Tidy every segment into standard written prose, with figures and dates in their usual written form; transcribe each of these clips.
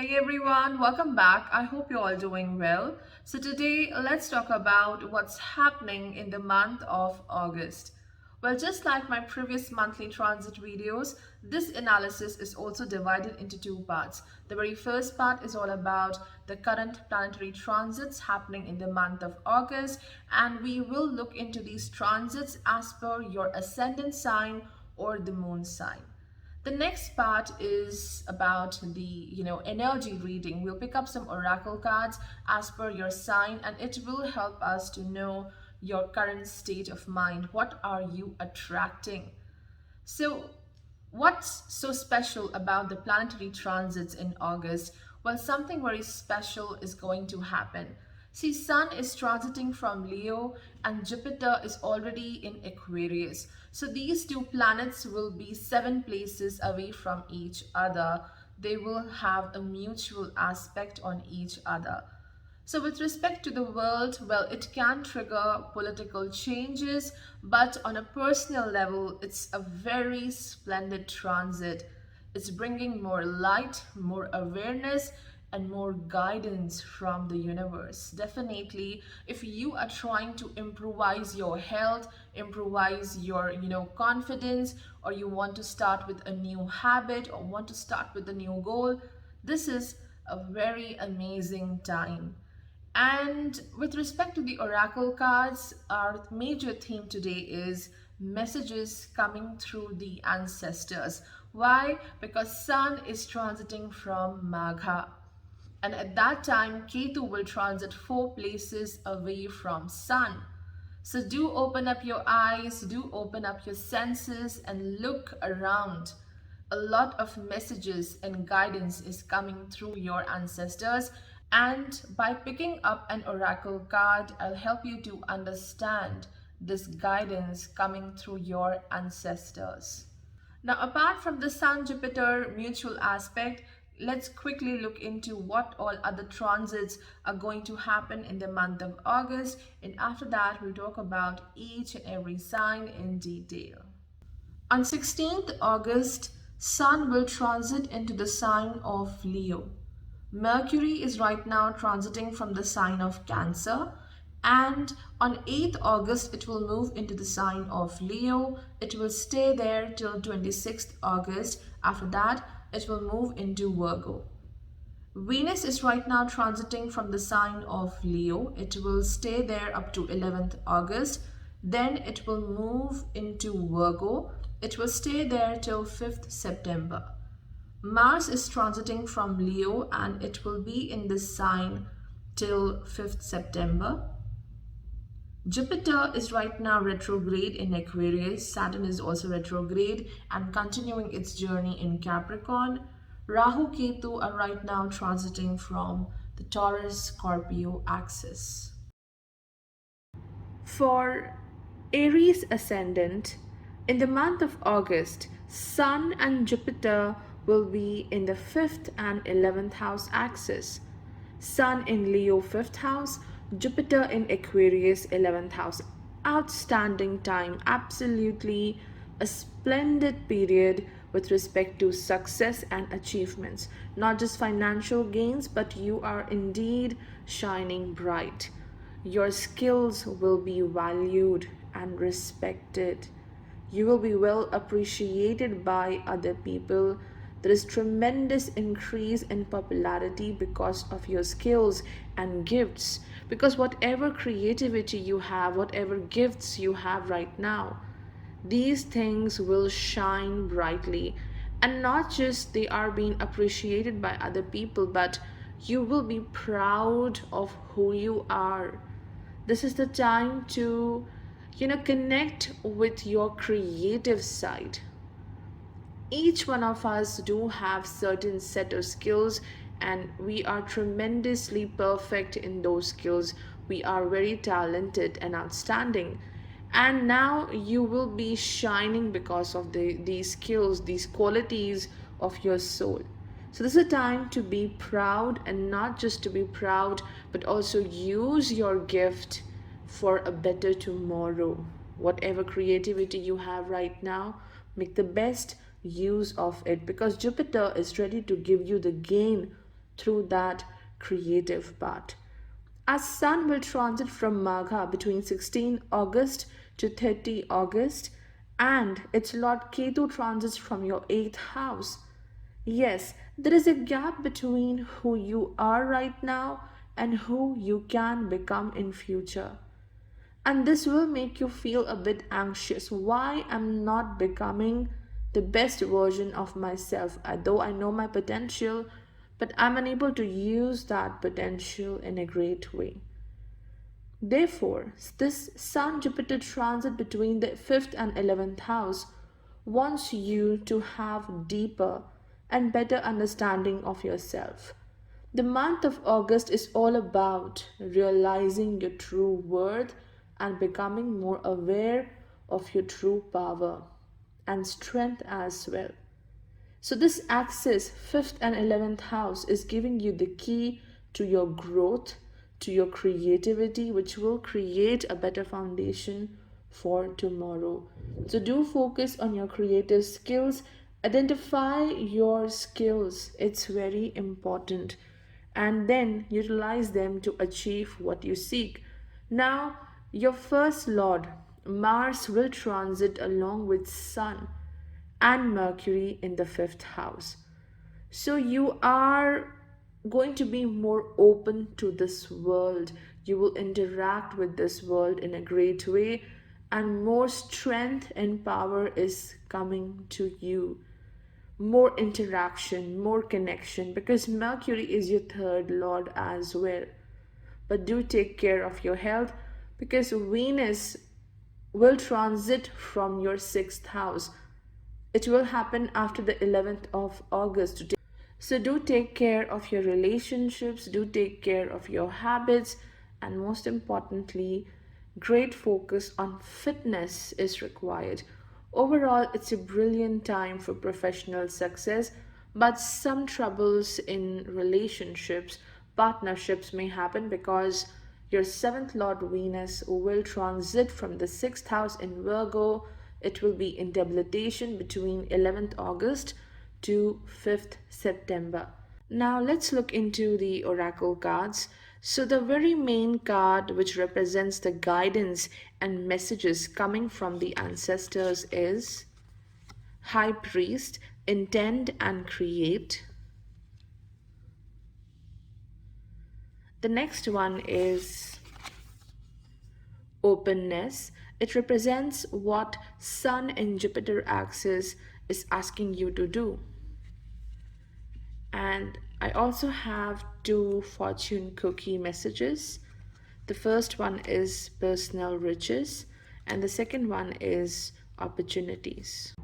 Hey everyone, welcome back. I hope you're all doing well. So today let's talk about what's happening in the month of August. Well, just like my previous monthly transit videos, this analysis is also divided into two parts. The very first part is all about the current planetary transits happening in the month of August, and we will look into these transits as per your ascendant sign or the moon sign. The next part is about the energy reading. We'll pick up some oracle cards as per your sign, and it will help us to know your current state of mind. What are you attracting? So what's so special about the planetary transits in August? Well, something very special is going to happen. See, Sun is transiting from Leo and Jupiter is already in Aquarius. So these two planets will be 7 places away from each other. They will have a mutual aspect on each other. So with respect to the world, well, it can trigger political changes, but on a personal level, it's a very splendid transit. It's bringing more light, more awareness, and more guidance from the universe. Definitely, if you are trying to improvise your health, improvise your, confidence, or you want to start with a new habit or want to start with a new goal, this is a very amazing time. And with respect to the oracle cards, our major theme today is messages coming through the ancestors. Why? Because Sun is transiting from Magha. And at that time, Ketu will transit 4 places away from Sun. So do open up your eyes, do open up your senses and look around. A lot of messages and guidance is coming through your ancestors, and by picking up an oracle card, I'll help you to understand this guidance coming through your ancestors. Now, apart from the Sun Jupiter mutual aspect, let's quickly look into what all other transits are going to happen in the month of August, and after that we'll talk about each and every sign in detail. On 16th August, Sun will transit into the sign of Leo. Mercury is right now transiting from the sign of Cancer, and on 8th August it will move into the sign of Leo. It will stay there till 26th August. After that, it will move into Virgo. Venus is right now transiting from the sign of Leo. It will stay there up to 11th August. Then it will move into Virgo. It will stay there till 5th September. Mars is transiting from Leo and it will be in this sign till 5th September. Jupiter is right now retrograde in Aquarius. Saturn is also retrograde and continuing its journey in Capricorn. Rahu Ketu are right now transiting from the Taurus Scorpio axis. For Aries ascendant, in the month of August, Sun and Jupiter will be in the 5th and 11th house axis. Sun in Leo 5th house, Jupiter in Aquarius 11th house. Outstanding time, absolutely a splendid period with respect to success and achievements. Not just financial gains, but you are indeed shining bright. Your skills will be valued and respected. You will be well appreciated by other people. There is tremendous increase in popularity because of your skills and gifts. Because whatever creativity you have, whatever gifts you have right now, these things will shine brightly. And not just they are being appreciated by other people, but you will be proud of who you are. This is the time to, connect with your creative side. Each one of us do have certain set of skills and we are tremendously perfect in those skills. We are very talented and outstanding, and now you will be shining because of these skills, these qualities of your soul. So this is a time to be proud, and not just to be proud but also use your gift for a better tomorrow. Whatever creativity you have right now, make the best use of it, because Jupiter is ready to give you the gain through that creative part. As Sun will transit from Magha between 16 August to 30 August, and its Lord Ketu transits from your 8th house. Yes, there is a gap between who you are right now and who you can become in future. And this will make you feel a bit anxious. Why I'm not becoming the best version of myself? Though I know my potential, but I'm unable to use that potential in a great way. Therefore, this Sun Jupiter transit between the 5th and 11th house wants you to have deeper and better understanding of yourself. The month of August is all about realizing your true worth and becoming more aware of your true power and strength as well. So, this axis, 5th and 11th house, is giving you the key to your growth, to your creativity, which will create a better foundation for tomorrow. So, do focus on your creative skills, identify your skills, it's very important, and then utilize them to achieve what you seek. Now, your first lord, Mars, will transit along with Sun and Mercury in the 5th house. So you are going to be more open to this world. You will interact with this world in a great way, and more strength and power is coming to you. More interaction, more connection, because Mercury is your third lord as well. But do take care of your health, because Venus will transit from your 6th house. It will happen after the 11th of August. So do take care of your relationships, do take care of your habits, and most importantly, great focus on fitness is required. Overall, it's a brilliant time for professional success, but some troubles in relationships, partnerships may happen because your 7th Lord Venus will transit from the 6th house in Virgo. It will be in debilitation between 11th August to 5th September. Now let's look into the oracle cards. So the very main card which represents the guidance and messages coming from the ancestors is High Priest, Intend and Create. The next one is Openness. It represents what Sun and Jupiter axis is asking you to do. And I also have two fortune cookie messages. The first one is personal riches, and the second one is opportunities.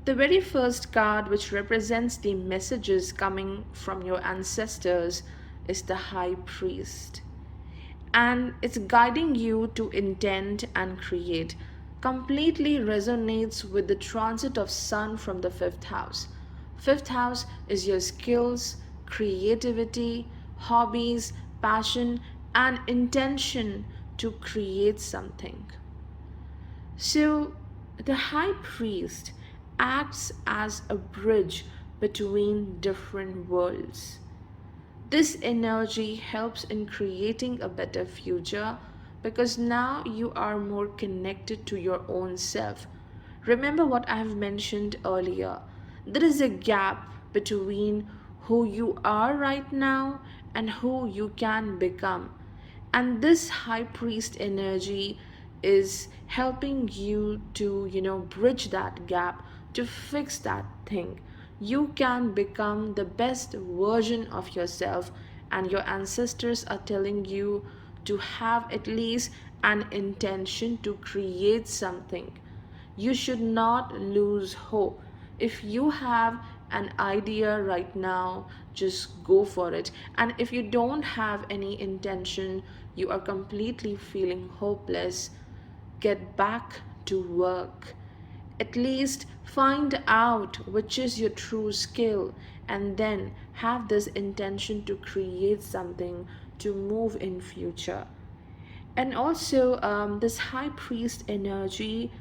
The very first card, which represents the messages coming from your ancestors, is the High Priest. And it's guiding you to intend and create. Completely resonates with the transit of Sun from the 5th house. 5th house is your skills, creativity, hobbies, passion, and intention to create something. So the High Priest acts as a bridge between different worlds. This energy helps in creating a better future because now you are more connected to your own self. Remember what I have mentioned earlier. There is a gap between who you are right now and who you can become. And this High Priest energy is helping you to, bridge that gap, to fix that thing. You can become the best version of yourself, and your ancestors are telling you to have at least an intention to create something. You should not lose hope. If you have an idea right now, just go for it. And if you don't have any intention, you are completely feeling hopeless, get back to work. At least find out which is your true skill, and then have this intention to create something to move in future. And also, this High Priest energy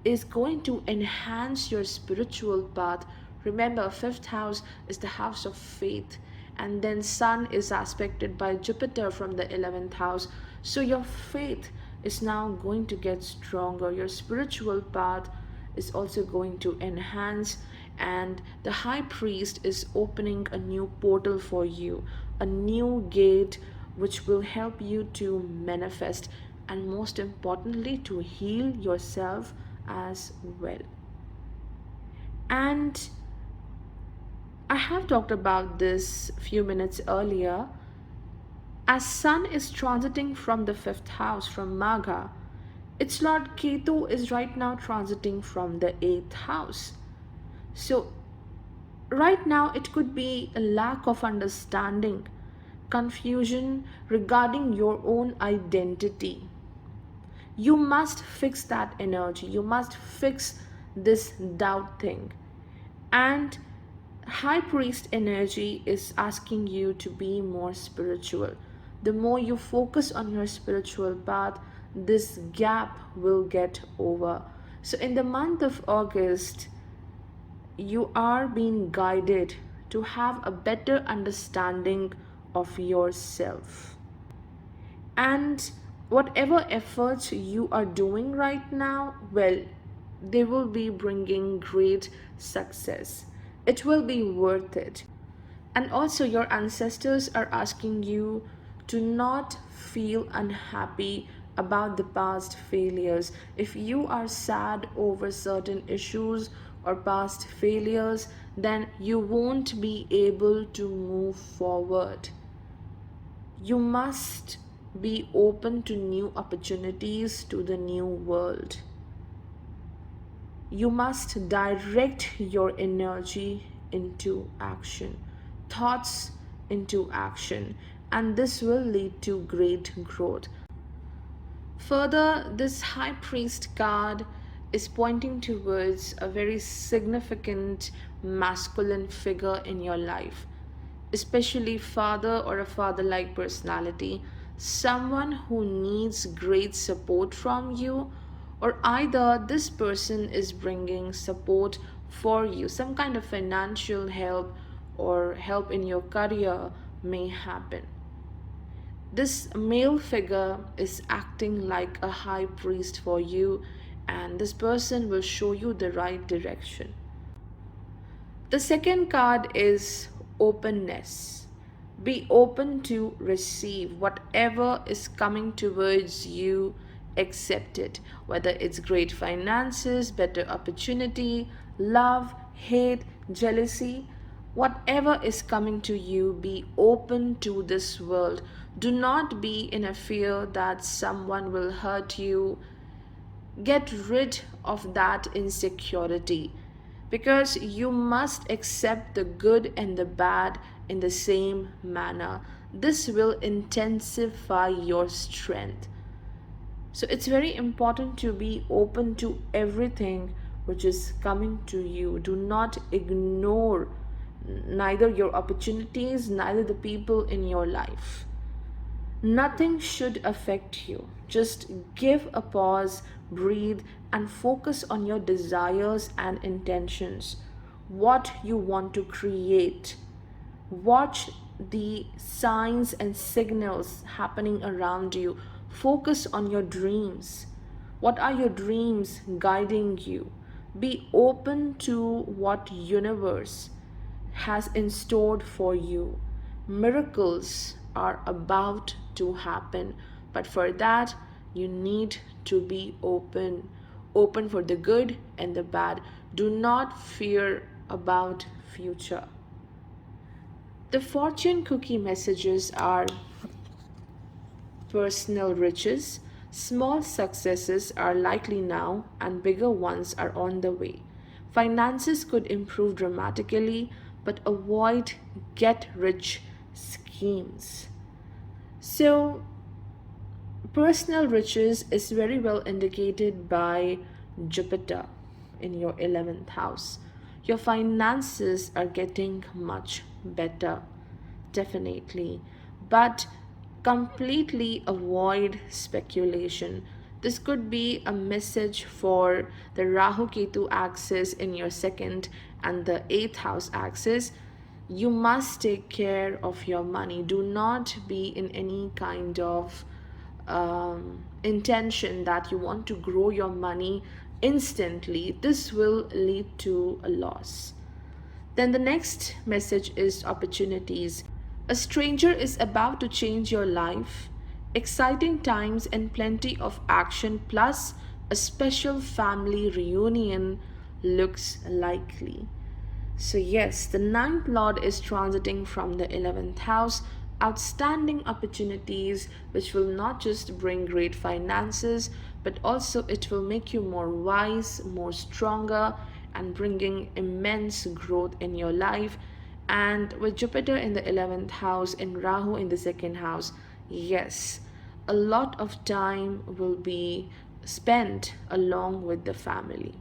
is going to enhance your spiritual path. Remember, 5th house is the house of faith, and then Sun is aspected by Jupiter from the 11th house. So your faith is now going to get stronger. Your spiritual path is also going to enhance, and the High Priest is opening a new portal for you, a new gate which will help you to manifest and, most importantly, to heal yourself as well. And I have talked about this few minutes earlier. As Sun is transiting from the 5th house, from Magha, its Lord Ketu is right now transiting from the 8th house. So right now it could be a lack of understanding, confusion regarding your own identity. You must fix that energy. You must fix this doubt thing. And High Priest energy is asking you to be more spiritual. The more you focus on your spiritual path, this gap will get over. So in the month of August, you are being guided to have a better understanding of yourself. And whatever efforts you are doing right now, well, they will be bringing great success. It will be worth it. And also, your ancestors are asking you to not feel unhappy about the past failures. If you are sad over certain issues or past failures, then you won't be able to move forward. You must be open to new opportunities, to the new world. You must direct your energy into action, thoughts into action, and this will lead to great growth. Further, this High Priest card is pointing towards a very significant masculine figure in your life, especially father or a father-like personality, someone who needs great support from you, or either this person is bringing support for you, some kind of financial help or help in your career may happen. This male figure is acting like a high priest for you, and this person will show you the right direction. The second card is openness. Be open to receive whatever is coming towards you. Accept it, whether it's great finances, better opportunity, love, hate, jealousy, whatever is coming to you. Be open to this world. Do not be in a fear that someone will hurt you. Get rid of that insecurity, because you must accept the good and the bad in the same manner. This will intensify your strength. So it's very important to be open to everything which is coming to you. Do not ignore neither your opportunities, neither the people in your life. Nothing should affect you. Just give a pause, breathe, and focus on your desires and intentions. What you want to create. Watch the signs and signals happening around you. Focus on your dreams. What are your dreams guiding you? Be open to what universe has in store for you. Miracles are about to happen, but for that you need to be open. Open for the good and the bad. Do not fear about future. The fortune cookie messages are personal riches. Small successes are likely now and bigger ones are on the way. Finances could improve dramatically, but avoid get rich schemes. So, personal riches is very well indicated by Jupiter in your 11th house. Your finances are getting much better, definitely, but completely avoid speculation. This could be a message for the Rahu Ketu axis in your second and the 8th house axis. you must take care of your money. Do not be in any kind of intention that you want to grow your money instantly. This will lead to a loss. Then the next message is opportunities. A stranger is about to change your life. Exciting times and plenty of action, plus a special family reunion looks likely. So, yes, the ninth lord is transiting from the 11th house. Outstanding opportunities, which will not just bring great finances, but also it will make you more wise, more stronger, and bringing immense growth in your life. And with Jupiter in the 11th house and Rahu in the second house, yes, a lot of time will be spent along with the family.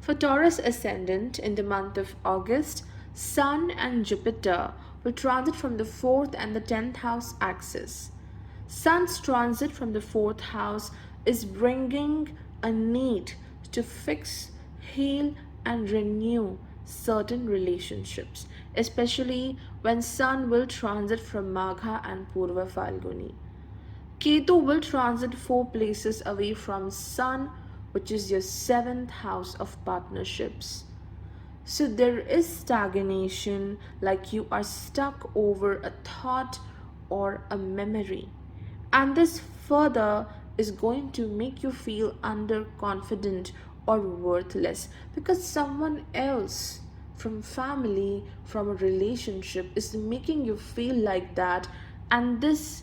For Taurus ascendant in the month of August, Sun and Jupiter will transit from the 4th and the 10th house axis. Sun's transit from the 4th house is bringing a need to fix, heal, and renew certain relationships, especially when Sun will transit from Magha and Purva Falguni. Ketu will transit 4 places away from Sun, which is your 7th house of partnerships. So there is stagnation, like you are stuck over a thought or a memory. And this further is going to make you feel underconfident or worthless because someone else from family, from a relationship is making you feel like that, and this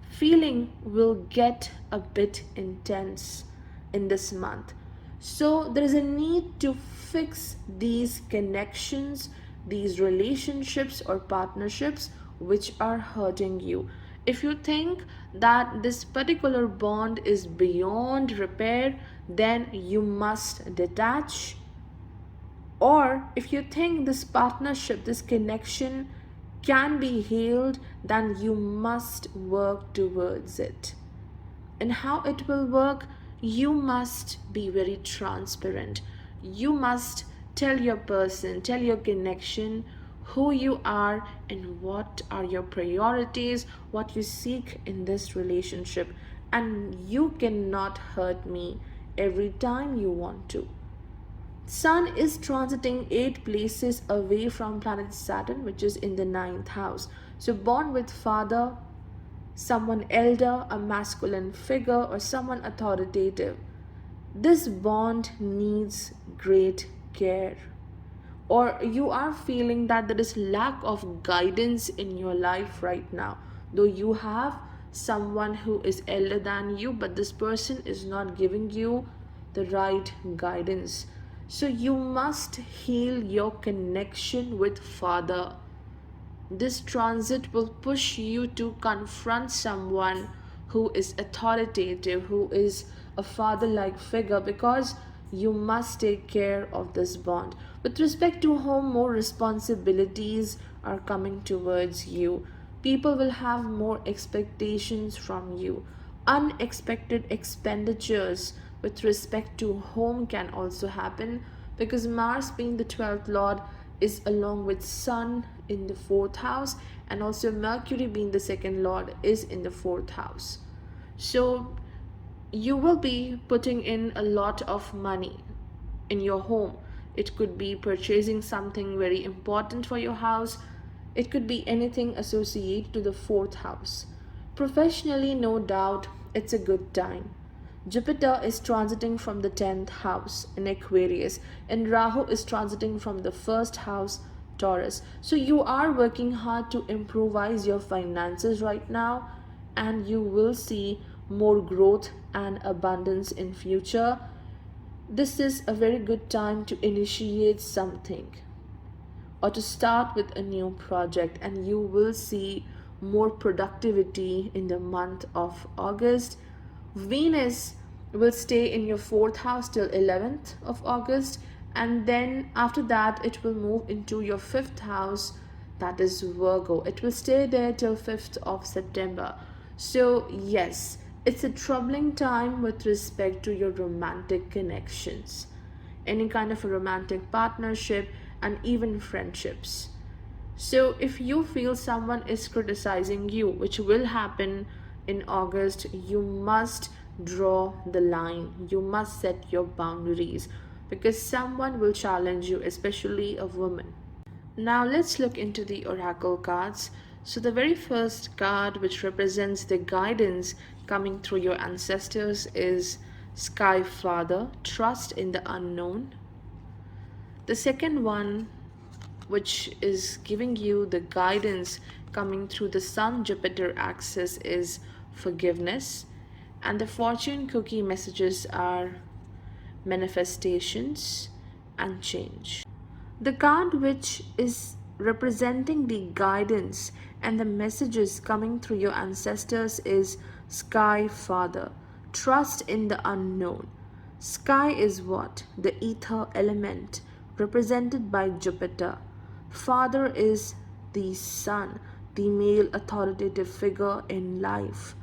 feeling will get a bit intense in this month. So there is a need to fix these connections, these relationships or partnerships which are hurting you. If you think that this particular bond is beyond repair, then you must detach. Or if you think this partnership, this connection can be healed, then you must work towards it. And how it will work? You must be very transparent. You must tell your person, tell your connection who you are and what are your priorities, what you seek in this relationship. And you cannot hurt me every time you want to. Sun is transiting 8 places away from planet Saturn, which is in the 9th house. So born with father, someone elder, a masculine figure, or someone authoritative. This bond needs great care. Or you are feeling that there is lack of guidance in your life right now. Though you have someone who is elder than you, but this person is not giving you the right guidance. So you must heal your connection with father. This transit will push you to confront someone who is authoritative, who is a father like figure, because you must take care of this bond. With respect to home, more responsibilities are coming towards you. People will have more expectations from you. Unexpected expenditures with respect to home can also happen because Mars, being the 12th lord, is along with Sun in the 4th house, and also Mercury, being the 2nd lord, is in the 4th house. So you will be putting in a lot of money in your home. It could be purchasing something very important for your house. It could be anything associated to the 4th house. Professionally, no doubt, it's a good time. Jupiter is transiting from the 10th house in Aquarius, and Rahu is transiting from the 1st house, Taurus. So you are working hard to improvise your finances right now, and you will see more growth and abundance in future. This is a very good time to initiate something or to start with a new project, and you will see more productivity in the month of August. Venus will stay in your 4th house till 11th of August, and then after that it will move into your 5th house, that is Virgo. It will stay there till 5th of September. So yes, it's a troubling time with respect to your romantic connections. Any kind of a romantic partnership, and even friendships. So if you feel someone is criticizing you, which will happen in August, you must draw the line. You must set your boundaries because someone will challenge you, especially a woman. Now let's look into the oracle cards. So the very first card, which represents the guidance coming through your ancestors, is Sky Father, trust in the unknown. The second one, which is giving you the guidance coming through the Sun Jupiter axis, is forgiveness. And the fortune cookie messages are manifestations and change. The card which is representing the guidance and the messages coming through your ancestors is Sky Father. Trust in the unknown. Sky is what? The ether element represented by Jupiter. Father is the sun, the male authoritative figure in life.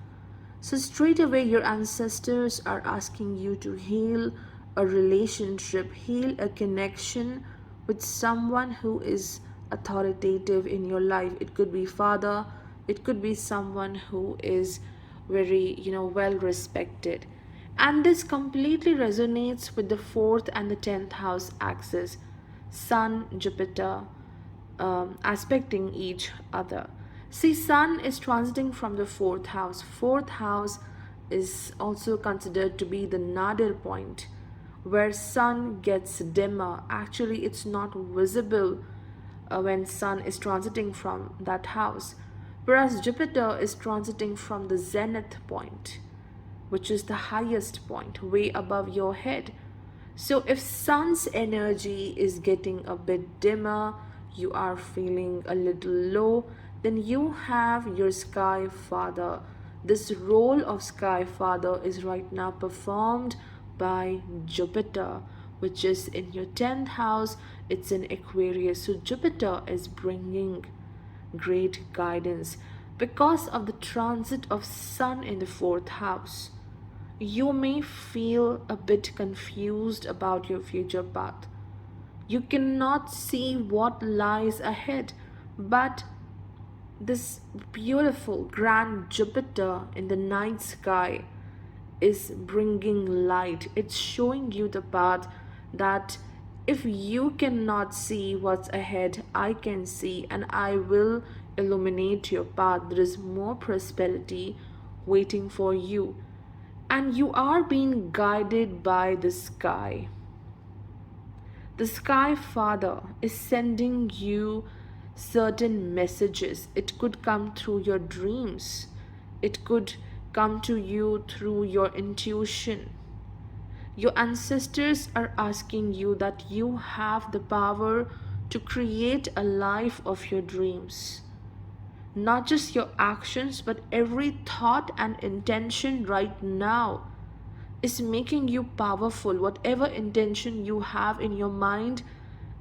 So straight away your ancestors are asking you to heal a relationship, heal a connection with someone who is authoritative in your life. It could be father, it could be someone who is very, well respected. And this completely resonates with the 4th and the 10th house axis, Sun, Jupiter, aspecting each other. See, Sun is transiting from the 4th house. 4th house is also considered to be the nadir point where Sun gets dimmer. Actually, it's not visible when Sun is transiting from that house, whereas Jupiter is transiting from the zenith point, which is the highest point, way above your head. So if Sun's energy is getting a bit dimmer, you are feeling a little low, then you have your Sky Father. This role of Sky Father is right now performed by Jupiter, which is in your 10th house. It's in Aquarius. So Jupiter is bringing great guidance because of the transit of Sun in the 4th house. You may feel a bit confused about your future path. You cannot see what lies ahead, but this beautiful grand Jupiter in the night sky is bringing light. It's showing you the path that if you cannot see what's ahead, I can see, and I will illuminate your path. There is more prosperity waiting for you, and you are being guided by the sky. The Sky Father is sending you certain messages. It could come through your dreams, it could come to you through your intuition. Your ancestors are asking you that you have the power to create a life of your dreams. Not just your actions, but every thought and intention right now is making you powerful. Whatever intention you have in your mind,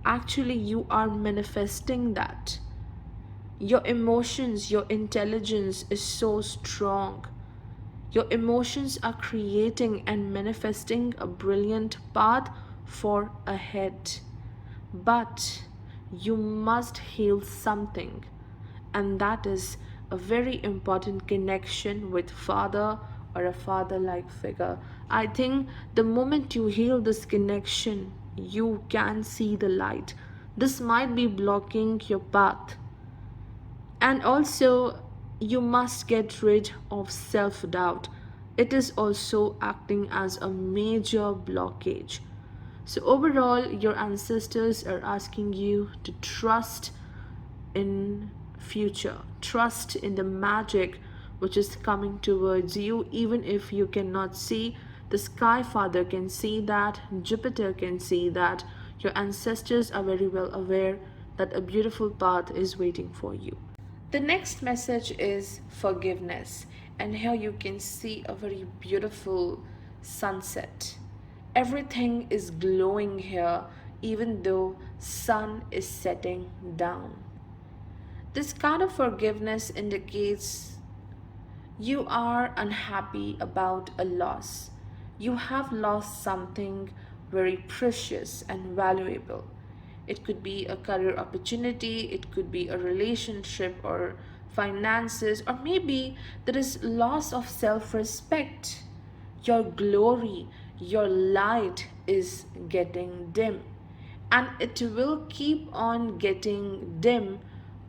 actually you are manifesting that. Your emotions, your intelligence is so strong. Your emotions are creating and manifesting a brilliant path for ahead. But you must heal something, and that is a very important connection with father or a father-like figure. I think the moment you heal this connection, you can see the light. This might be blocking your path. And also, you must get rid of self-doubt. It is also acting as a major blockage. So overall, your ancestors are asking you to trust in future, trust in the magic which is coming towards you. Even if you cannot see, the Sky Father can see that, Jupiter can see that. Your ancestors are very well aware that a beautiful path is waiting for you. The next message is forgiveness, and here you can see a very beautiful sunset. Everything is glowing here even though sun is setting down. This card of forgiveness indicates you are unhappy about a loss. You have lost something very precious and valuable. It could be a career opportunity, it could be a relationship or finances, or maybe there is loss of self-respect. Your glory, your light is getting dim, and it will keep on getting dim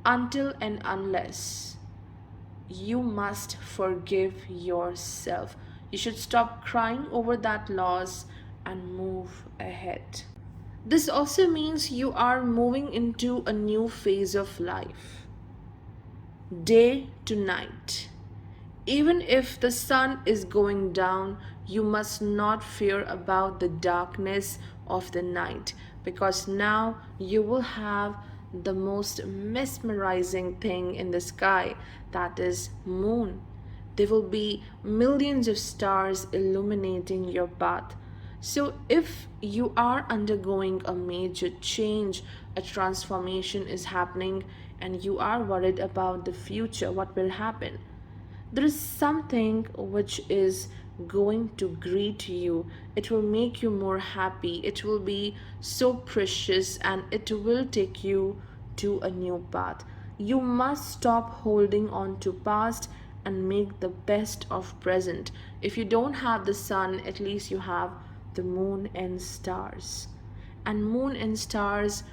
until and unless you must forgive yourself. You should stop crying over that loss and move ahead. This also means you are moving into a new phase of life, day to night. Even if the sun is going down, you must not fear about the darkness of the night, because now you will have the most mesmerizing thing in the sky, that is moon. There will be millions of stars illuminating your path. So if you are undergoing a major change, a transformation is happening, and you are worried about the future, what will happen? There is something which is going to greet you. It will make you more happy. It will be so precious, and it will take you to a new path. You must stop holding on to past and make the best of present. If you don't have the sun, at least you have the moon and stars. And moon and stars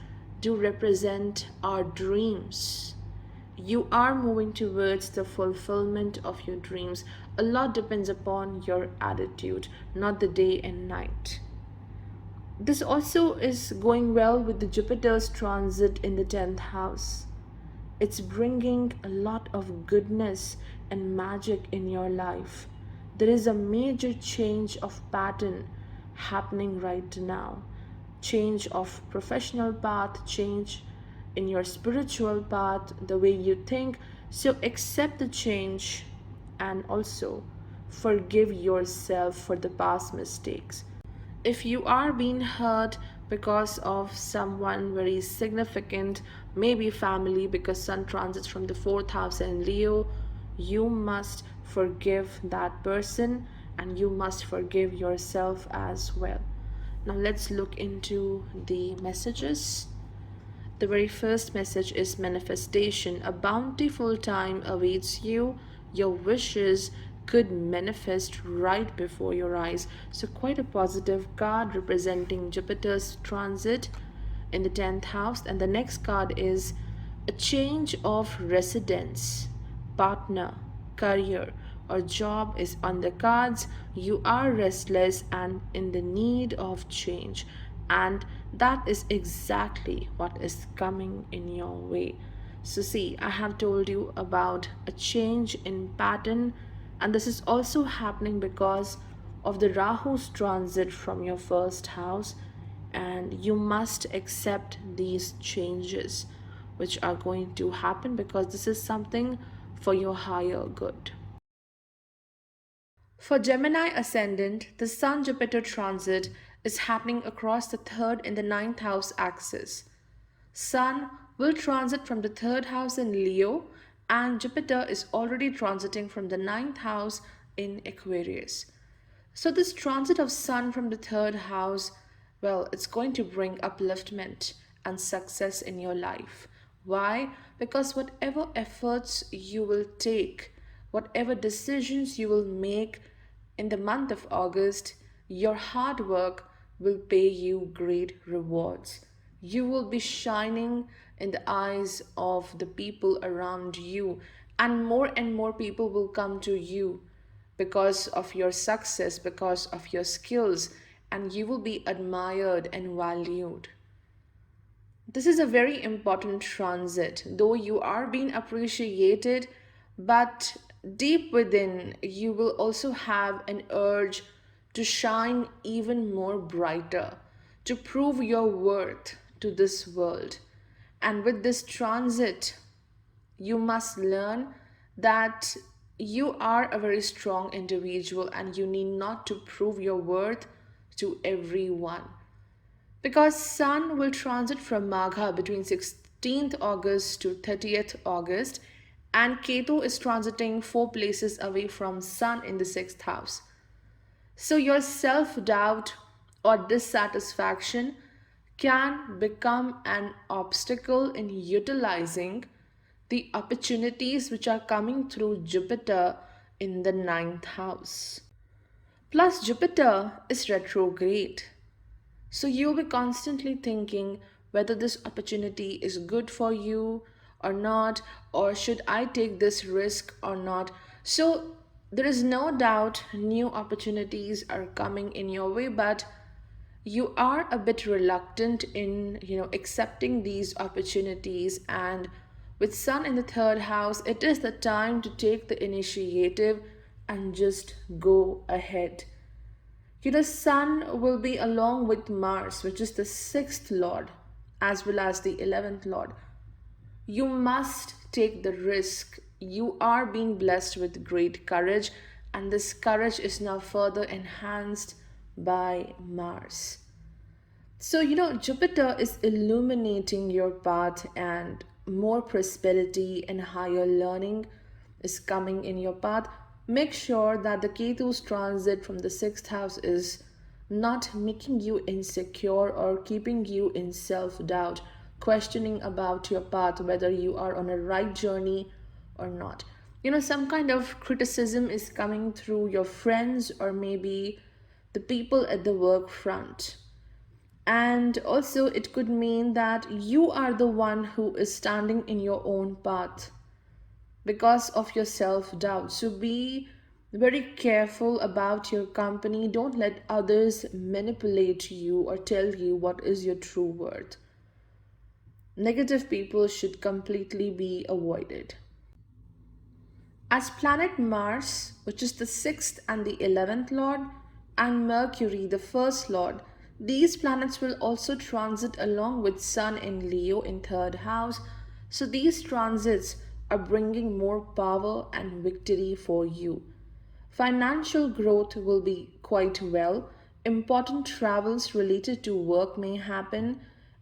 do represent our dreams. You are moving towards the fulfillment of your dreams. A lot depends upon your attitude, not the day and night. This also is going well with the Jupiter's transit in the 10th house. It's bringing a lot of goodness and magic in your life. There is a major change of pattern happening right now. Change of professional path, change in your spiritual path, the way you think. So accept the change and also forgive yourself for the past mistakes. If you are being hurt because of someone very significant, maybe family, because Sun transits from the 4th house in Leo, you must forgive that person and you must forgive yourself as well. Now let's look into the messages. The very first message is manifestation. A bountiful time awaits you. Your wishes could manifest right before your eyes. So quite a positive card representing Jupiter's transit in the 10th house. And the next card is a change of residence, partner, career, or job is on the cards. You are restless and in the need of change, and that is exactly what is coming in your way. So see, I have told you about a change in pattern, and this is also happening because of the Rahu's transit from your first house, and you must accept these changes which are going to happen because this is something for your higher good. For Gemini ascendant, the Sun Jupiter transit is happening across the 3rd and the 9th house axis. Sun will transit from the 3rd house in Leo, and Jupiter is already transiting from the 9th house in Aquarius. So this transit of Sun from the 3rd house, well, it's going to bring upliftment and success in your life. Why? Because whatever efforts you will take, whatever decisions you will make in the month of August, your hard work will pay you great rewards. You will be shining in the eyes of the people around you, and more people will come to you because of your success, because of your skills, and you will be admired and valued. This is a very important transit, though you are being appreciated, but deep within, you will also have an urge to shine even more brighter, to prove your worth to this world. And with this transit, you must learn that you are a very strong individual and you need not to prove your worth to everyone. Because Sun will transit from Magha between 16th August to 30th August, and Ketu is transiting 4 places away from Sun in the 6th house. So your self-doubt or dissatisfaction can become an obstacle in utilizing the opportunities which are coming through Jupiter in the ninth house. Plus, Jupiter is retrograde. So you'll be constantly thinking whether this opportunity is good for you or not, or should I take this risk or not. So there is no doubt new opportunities are coming in your way, but you are a bit reluctant in accepting these opportunities. And with Sun in the third house, it is the time to take the initiative and just go ahead. Sun will be along with Mars, which is the sixth lord, as well as the 11th lord. You must take the risk. You are being blessed with great courage, and this courage is now further enhanced by Mars. So, Jupiter is illuminating your path, and more prosperity and higher learning is coming in your path. Make sure that the Ketu's transit from the sixth house is not making you insecure or keeping you in self doubt, questioning about your path, whether you are on a right journey or not. Some kind of criticism is coming through your friends or maybe the people at the work front. And also, it could mean that you are the one who is standing in your own path because of your self doubt. So be very careful about your company. Don't let others manipulate you or tell you what is your true worth. Negative people should completely be avoided. As planet Mars, which is the 6th and the 11th lord, and Mercury, the first lord, these planets will also transit along with Sun in Leo in third house. So these transits are bringing more power and victory for you. Financial growth will be quite well. Important travels related to work may happen.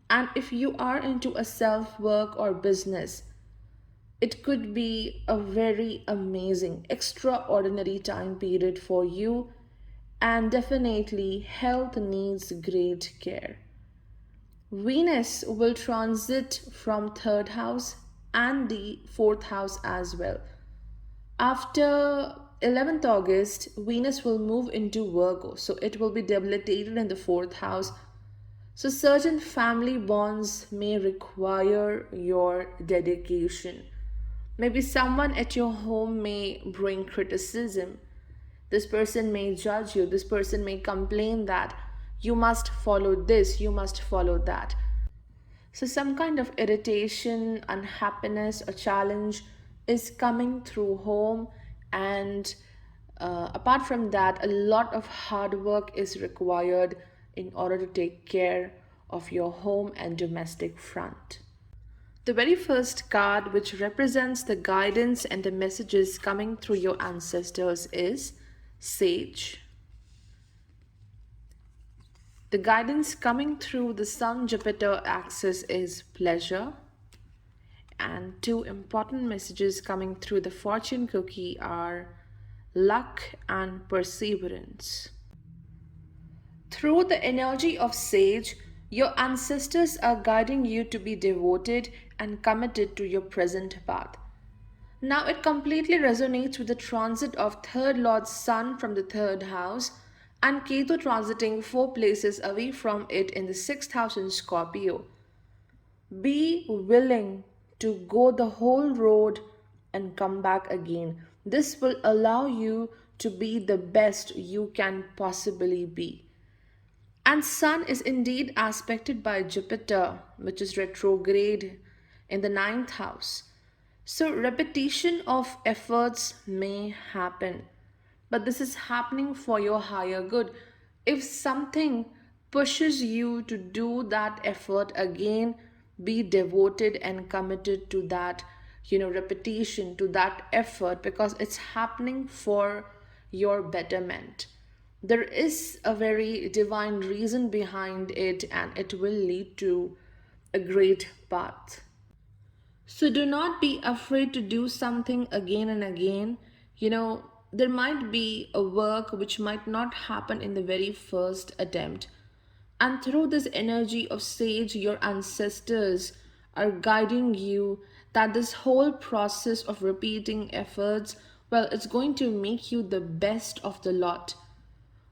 And if you are into a self work or business, it could be a very amazing, extraordinary time period for you. And definitely, health needs great care. Venus will transit from third house and the fourth house as well. After 11th August, Venus will move into Virgo, so it will be debilitated in the fourth house. So certain family bonds may require your dedication. Maybe someone at your home may bring criticism. This person may judge you. This person may complain that you must follow this, you must follow that. So some kind of irritation, unhappiness, or challenge is coming through home. And apart from that, a lot of hard work is required in order to take care of your home and domestic front. The very first card, which represents the guidance and the messages coming through your ancestors, is Sage. The guidance coming through the Sun-Jupiter axis is pleasure. And two important messages coming through the fortune cookie are luck and perseverance. Through the energy of Sage, your ancestors are guiding you to be devoted and committed to your present path. Now it completely resonates with the transit of third lord Sun from the third house and Ketu transiting 4 places away from it in the 6th house in Scorpio. Be willing to go the whole road and come back again. This will allow you to be the best you can possibly be. And Sun is indeed aspected by Jupiter, which is retrograde in the 9th house. So repetition of efforts may happen, but this is happening for your higher good. If something pushes you to do that effort again, be devoted and committed to that, repetition, to that effort, because it's happening for your betterment. There is a very divine reason behind it, and it will lead to a great path. So do not be afraid to do something again and again. There might be a work which might not happen in the very first attempt. And through this energy of sage, your ancestors are guiding you that this whole process of repeating efforts, well, it's going to make you the best of the lot.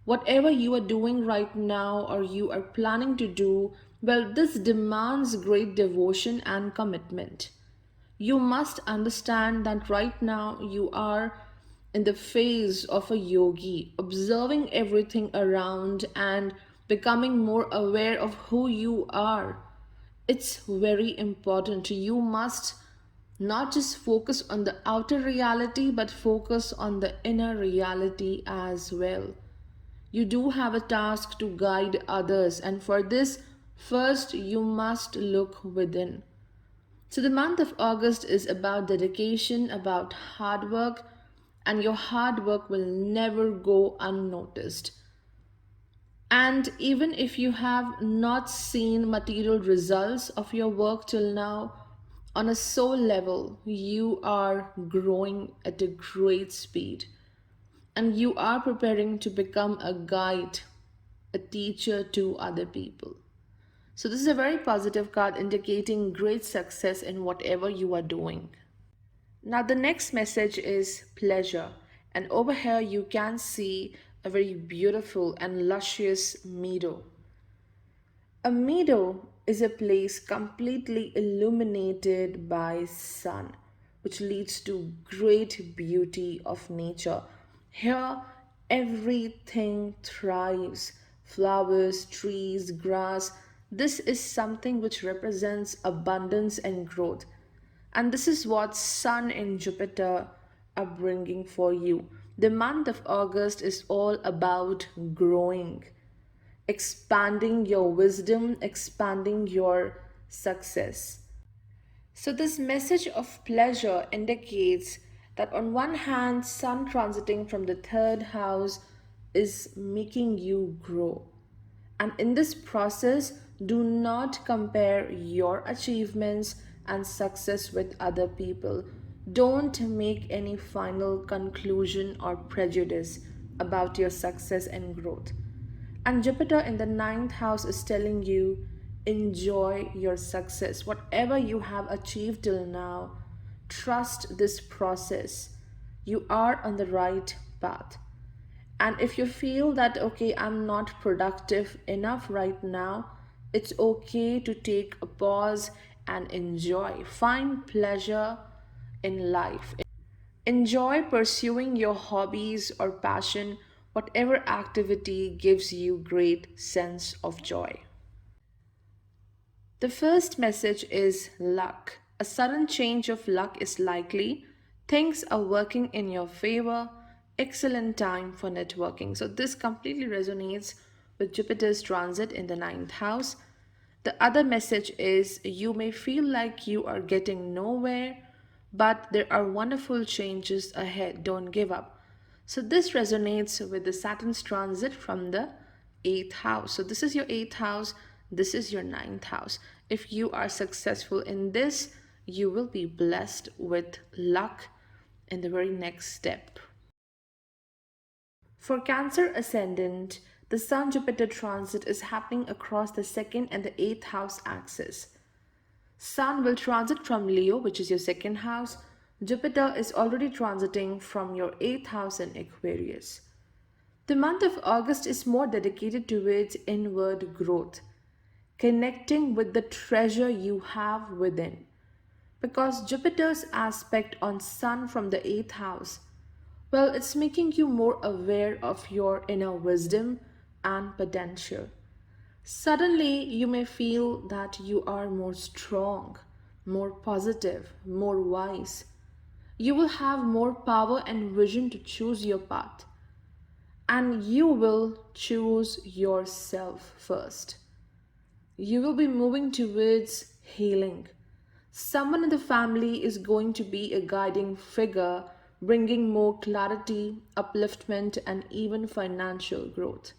Whatever you are doing right now or you are planning to do, well, this demands great devotion and commitment. You must understand that right now you are in the phase of a yogi, observing everything around and becoming more aware of who you are. It's very important. You must not just focus on the outer reality, but focus on the inner reality as well. You do have a task to guide others, and for this, first you must look within. So, the month of August is about dedication, about hard work, and your hard work will never go unnoticed. And even if you have not seen material results of your work till now, on a soul level, you are growing at a great speed and you are preparing to become a guide, a teacher to other people. So, this is a very positive card indicating great success in whatever you are doing. Now, the next message is pleasure, and over here you can see a very beautiful and luscious meadow. A meadow is a place completely illuminated by sun, which leads to great beauty of nature. Here, everything thrives flowers, trees, grass. This is something which represents abundance and growth. And this is what Sun and Jupiter are bringing for you. The month of August is all about growing, expanding your wisdom, expanding your success. So, this message of pleasure indicates that on one hand, Sun transiting from the third house is making you grow. And in this process, do not compare your achievements and success with other people. Don't make any final conclusion or prejudice about your success and growth. And Jupiter in the ninth house is telling you enjoy your success. Whatever you have achieved till now, trust this process. You are on the right path. And if you feel that, okay, I'm not productive enough right now, it's okay to take a pause and enjoy. Find pleasure in life. Enjoy pursuing your hobbies or passion, whatever activity gives you great sense of joy. The first message is luck. A sudden change of luck is likely. Things are working in your favor. Excellent time for networking. So, this completely resonates with Jupiter's transit in the ninth house. The other message is you may feel like you are getting nowhere, but there are wonderful changes ahead. Don't give up. So, this resonates with the Saturn's transit from the eighth house. So, this is your eighth house, this is your ninth house. If you are successful in this, you will be blessed with luck in the very next step. For Cancer ascendant, the Sun Jupiter transit is happening across the second and the eighth house axis. Sun will transit from Leo, which is your second house. Jupiter is already transiting from your eighth house in Aquarius. The month of August is more dedicated towards inward growth, connecting with the treasure you have within. Because Jupiter's aspect on Sun from the eighth house, well, it's making you more aware of your inner wisdom and potential. Suddenly, you may feel that you are more strong, more positive, more wise. You will have more power and vision to choose your path. And you will choose yourself first. You will be moving towards healing. Someone in the family is going to be a guiding figure, bringing more clarity, upliftment, and even financial growth.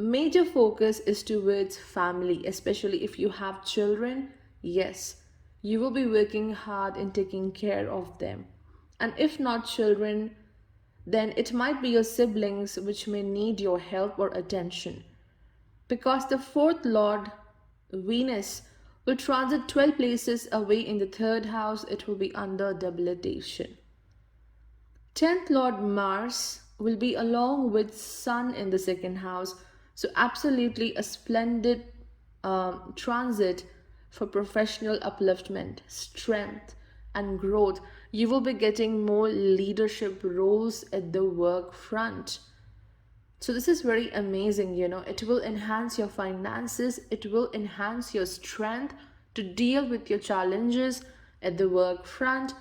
Major focus is towards family, especially if you have children. Yes, you will be working hard in taking care of them. And if not children, then it might be your siblings which may need your help or attention. because the fourth lord, Venus, will transit 12 places away in the third house. It will be under debilitation. 10th lord, Mars, will be along with Sun in the second house. So absolutely a splendid transit for professional upliftment, strength, and growth. You will be getting more leadership roles at the work front. So this is very amazing, it will enhance your finances, it will enhance your strength to deal with your challenges at the work front.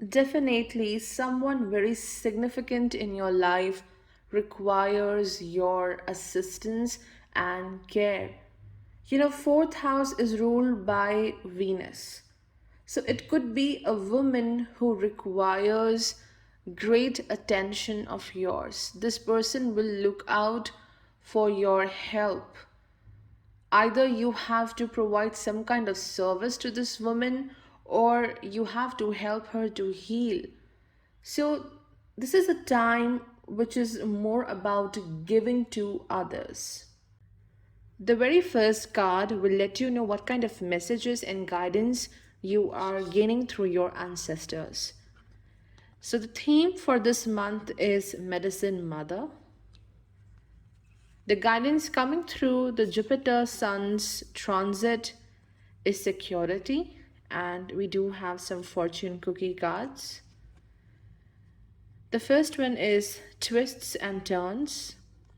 Definitely, someone very significant in your life requires your assistance and care. Fourth house is ruled by Venus. So it could be a woman who requires great attention of yours. This person will look out for your help. Either you have to provide some kind of service to this woman or you have to help her to heal. So, this is a time which is more about giving to others. The very first card will let you know what kind of messages and guidance you are gaining through your ancestors. So, the theme for this month is Medicine Mother. The guidance coming through the Jupiter Sun's transit is security, and we do have some fortune cookie cards. The first one is twists and turns,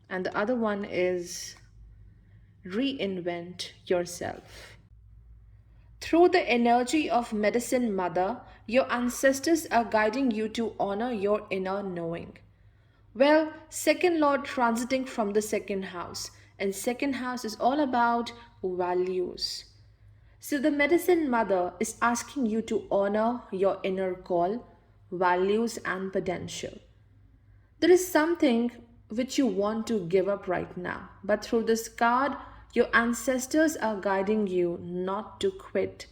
and the other one is reinvent yourself. Through the energy of Medicine Mother, your ancestors are guiding you to honor your inner knowing. Well, second lord transiting from the second house, and second house is all about values. So the Medicine Mother is asking you to honor your inner call, values and potential. There is something which you want to give up right now, but through this card, your ancestors are guiding you not to quit.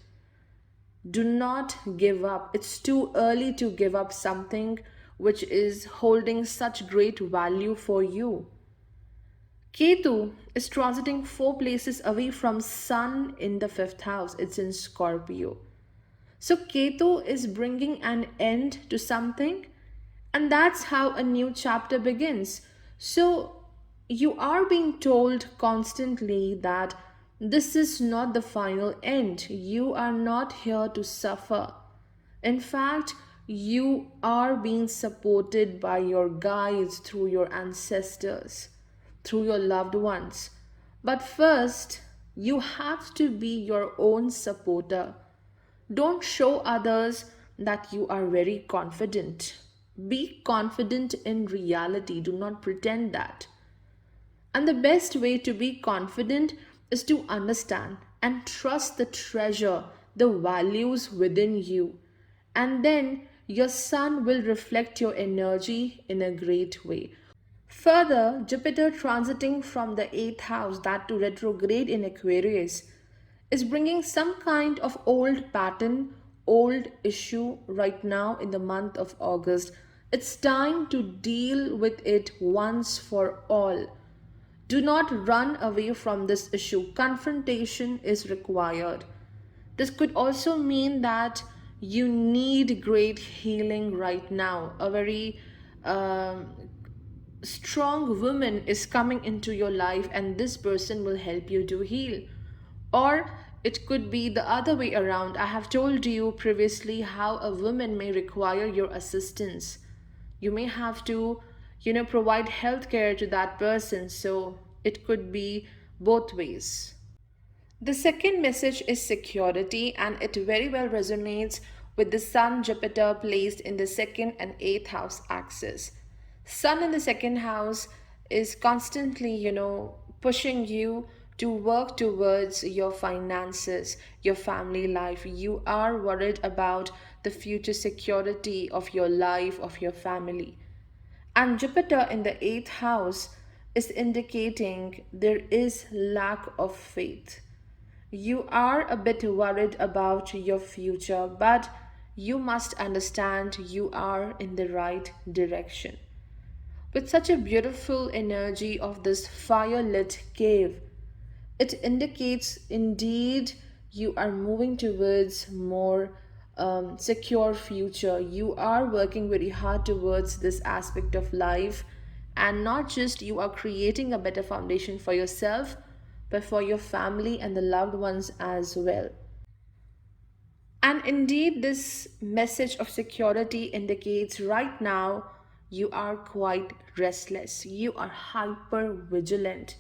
Do not give up. It's too early to give up something which is holding such great value for you. Ketu is transiting 4 places away from Sun in the 5th house. It's in Scorpio. So Ketu is bringing an end to something, and that's how a new chapter begins. So you are being told constantly that this is not the final end. You are not here to suffer. In fact, you are being supported by your guides, through your ancestors, through your loved ones. But first, you have to be your own supporter. Don't show others that you are very confident. Be confident in reality. Do not pretend that. And the best way to be confident is to understand and trust the treasure, the values within you. And then your sun will reflect your energy in a great way. Further, Jupiter transiting from the 8th house, that to retrograde in Aquarius, is bringing some kind of old pattern, old issue right now in the month of August. It's time to deal with it once for all. Do not run away from this issue. Confrontation is required. This could also mean that you need great healing right now. A very strong woman is coming into your life, and this person will help you to heal. Or it could be the other way around. I have told you previously how a woman may require your assistance. You may have to, provide health care to that person. So it could be both ways. The second message is security, and it very well resonates with the Sun Jupiter placed in the 2nd and 8th house axis. Sun in the 2nd house is constantly, pushing you to work towards your finances, your family life. You are worried about the future security of your life, of your family. And Jupiter in the 8th house is indicating there is lack of faith. You are a bit worried about your future, but you must understand you are in the right direction. with such a beautiful energy of this fire-lit cave. It indicates indeed you are moving towards more secure future. You are working very hard towards this aspect of life, and not just you are creating a better foundation for yourself, but for your family and the loved ones as well. And indeed, this message of security indicates right now you are quite restless, you are hyper vigilant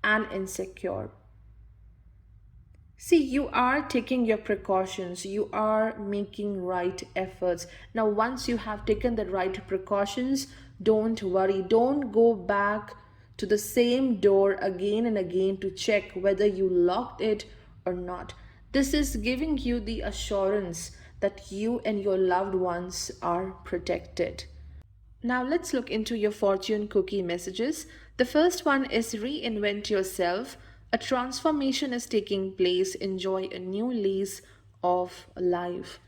and insecure. See, you are taking your precautions, you are making right efforts. Now, once you have taken the right precautions, don't worry, don't go back to the same door again and again to check whether you locked it or not. This is giving you the assurance that you and your loved ones are protected. Now let's look into your fortune cookie messages. The first one is reinvent yourself. A transformation is taking place. Enjoy a new lease of life.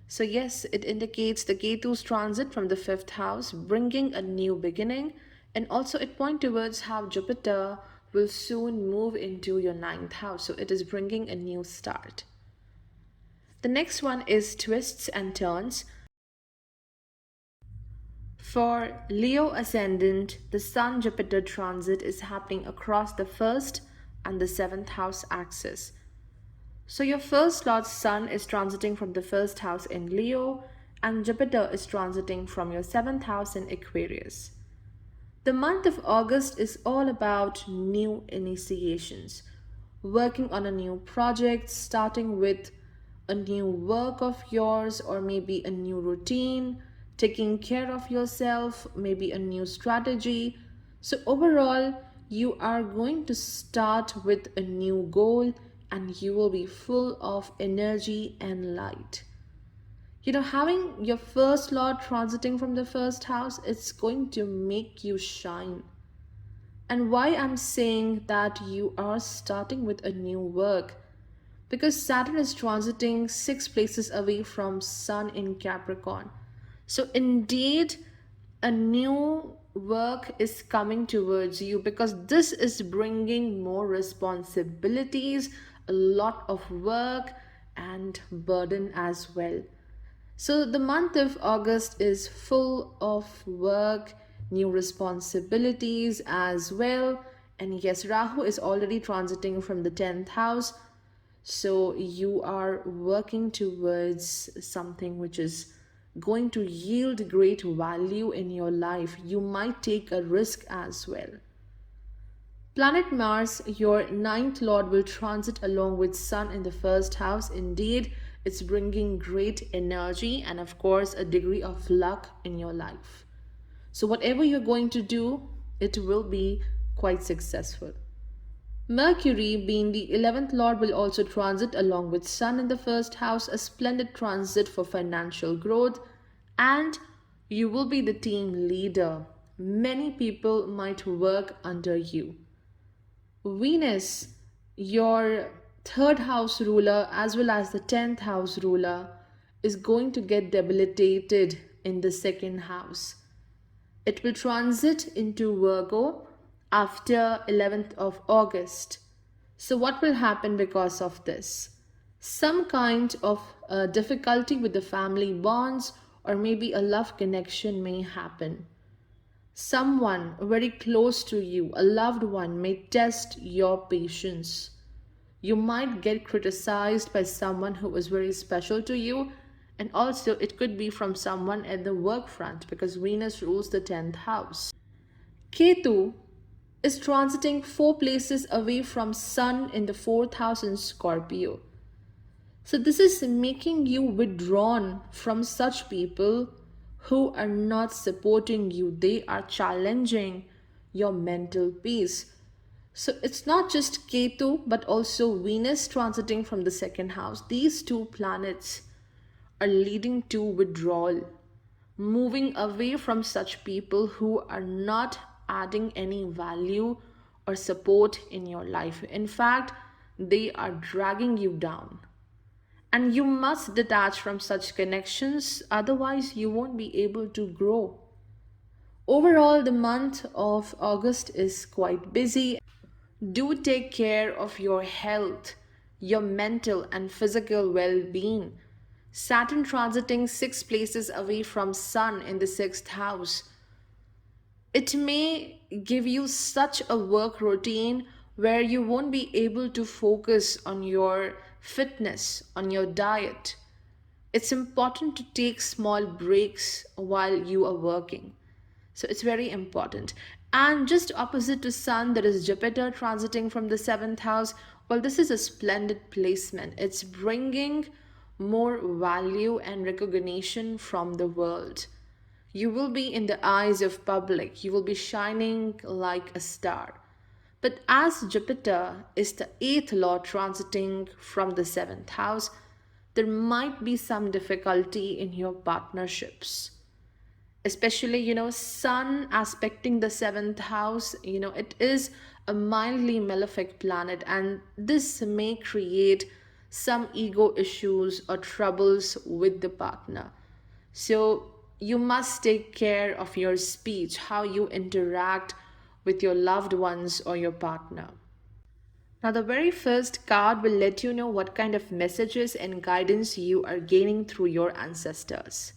So yes, it indicates the Ketu's transit from the fifth house, bringing a new beginning. And also it points towards how Jupiter will soon move into your ninth house. So it is bringing a new start. The next one is twists and turns. For Leo ascendant, the Sun Jupiter transit is happening across the first and the seventh house axis. So your first lord's Sun is transiting from the first house in Leo, and Jupiter is transiting from your seventh house in Aquarius. The month of August is all about new initiations, working on a new project, starting with a new work of yours, or maybe a new routine, taking care of yourself, maybe a new strategy. So, overall, you are going to start with a new goal and you will be full of energy and light. Having your first lord transiting from the first house, it's going to make you shine. And why I'm saying that you are starting with a new work? Because Saturn is transiting 6 places away from Sun in Capricorn. So, indeed, a new work is coming towards you because this is bringing more responsibilities, a lot of work, and burden as well. So, the month of August is full of work, new responsibilities as well. And yes, Rahu is already transiting from the 10th house. So, you are working towards something which is going to yield great value in your life. You might take a risk as well. Planet Mars, your ninth lord, will transit along with Sun in the first house. Indeed, it's bringing great energy and, of course, a degree of luck in your life. So, whatever you're going to do, it will be quite successful. Mercury, being the 11th lord, will also transit along with Sun in the first house, a splendid transit for financial growth, and you will be the team leader. Many people might work under you. Venus, your third house ruler as well as the 10th house ruler, is going to get debilitated in the second house. It will transit into Virgo after 11th of August. So what will happen because of this? Some kind of difficulty with the family bonds or maybe a love connection may happen. Someone very close to you, a loved one, may test your patience. You might get criticized by someone who is very special to you, and also it could be from someone at the work front because Venus rules the 10th house. Ketu is transiting 4 places away from Sun in the 4th house in Scorpio. So this is making you withdrawn from such people who are not supporting you. They are challenging your mental peace. So it's not just Ketu but also Venus transiting from the second house. These two planets are leading to withdrawal, moving away from such people who are not adding any value or support in your life. In fact, they are dragging you down. And you must detach from such connections, otherwise, you won't be able to grow. Overall, the month of August is quite busy. Do take care of your health, your mental and physical well being. Saturn transiting 6 places away from Sun in the 6th house. It may give you such a work routine where you won't be able to focus on your fitness, on your diet. It's important to take small breaks while you are working. So it's very important. And just opposite to Sun, there is Jupiter transiting from the 7th house. Well, this is a splendid placement. It's bringing more value and recognition from the world. You will be in the eyes of public. You will be shining like a star. But as Jupiter is the eighth lord transiting from the 7th house, there might be some difficulty in your partnerships. Especially, Sun aspecting the 7th house, it is a mildly malefic planet, and this may create some ego issues or troubles with the partner. So you must take care of your speech, how you interact with your loved ones or your partner. Now, the very first card will let you know what kind of messages and guidance you are gaining through your ancestors.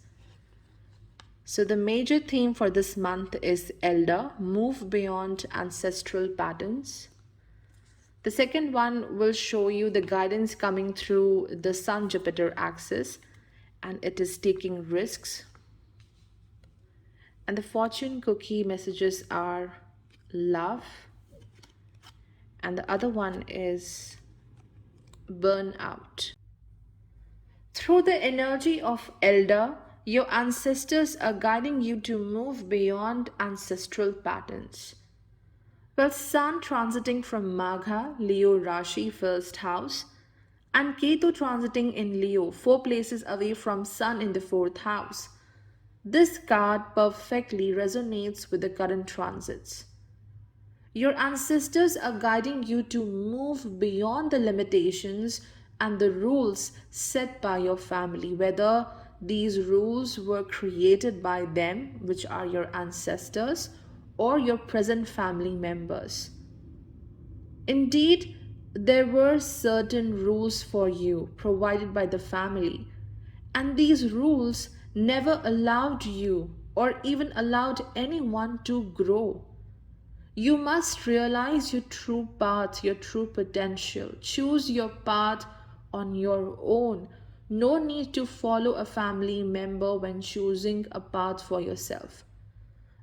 So, the major theme for this month is Elder, move beyond ancestral patterns. The second one will show you the guidance coming through the Sun Jupiter axis, and it is taking risks. And the fortune cookie messages are love, and the other one is burnout. Through the energy of Elder, your ancestors are guiding you to move beyond ancestral patterns. Well, Sun transiting from Magha, Leo Rashi, 1st house, and Ketu transiting in Leo, 4 places away from Sun in the 4th house. This card perfectly resonates with the current transits. Your ancestors are guiding you to move beyond the limitations and the rules set by your family, whether these rules were created by them, which are your ancestors, or your present family members. Indeed, there were certain rules for you provided by the family, and these rules never allowed you or even allowed anyone to grow. You must realize your true path, your true potential. Choose your path on your own. No need to follow a family member when choosing a path for yourself.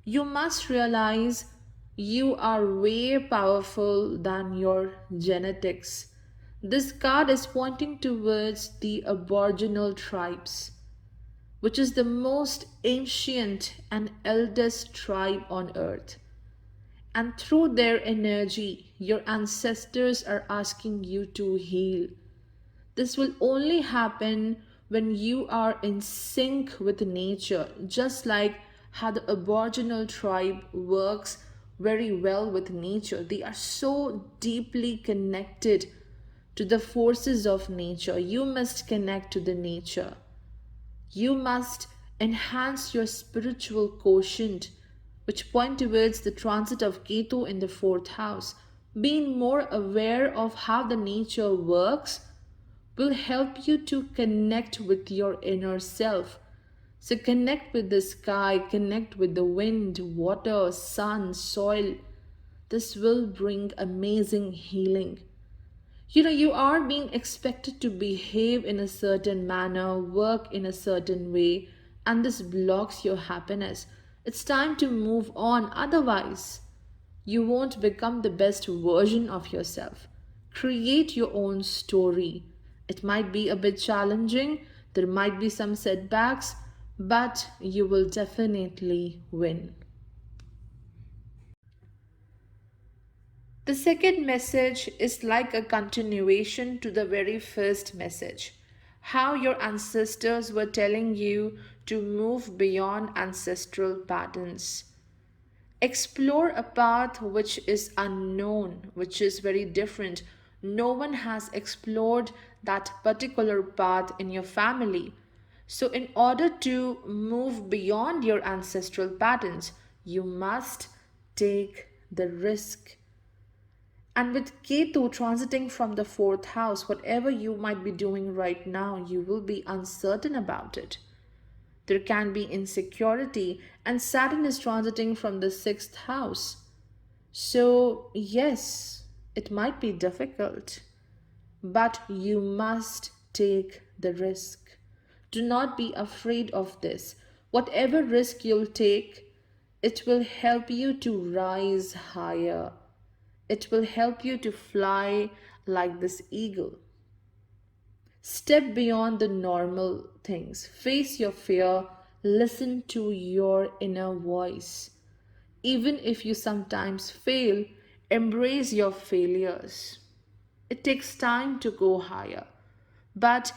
You must realize you are way powerful than your genetics. This card is pointing towards the Aboriginal tribes, which is the most ancient and eldest tribe on earth. And through their energy, your ancestors are asking you to heal. This will only happen when you are in sync with nature, just like how the Aboriginal tribe works very well with nature. They are so deeply connected to the forces of nature. You must connect to the nature. You must enhance your spiritual quotient, which point towards the transit of Ketu in the 4th house. Being more aware of how the nature works will help you to connect with your inner self. So connect with the sky, connect with the wind, water, sun, soil. This will bring amazing healing. You are being expected to behave in a certain manner, work in a certain way, and this blocks your happiness. It's time to move on, otherwise, you won't become the best version of yourself. Create your own story. It might be a bit challenging, there might be some setbacks, but you will definitely win. The second message is like a continuation to the very first message. How your ancestors were telling you to move beyond ancestral patterns. Explore a path which is unknown, which is very different. No one has explored that particular path in your family. So, in order to move beyond your ancestral patterns, You must take the risk. And with Ketu transiting from the fourth house, whatever you might be doing right now, you will be uncertain about it. There can be insecurity, and Saturn is transiting from the sixth house. So, yes, it might be difficult, but you must take the risk. Do not be afraid of this. Whatever risk you'll take, it will help you to rise higher. It will help you to fly like this eagle. Step beyond the normal things. Face your fear. Listen to your inner voice. Even if you sometimes fail, embrace your failures. It takes time to go higher. But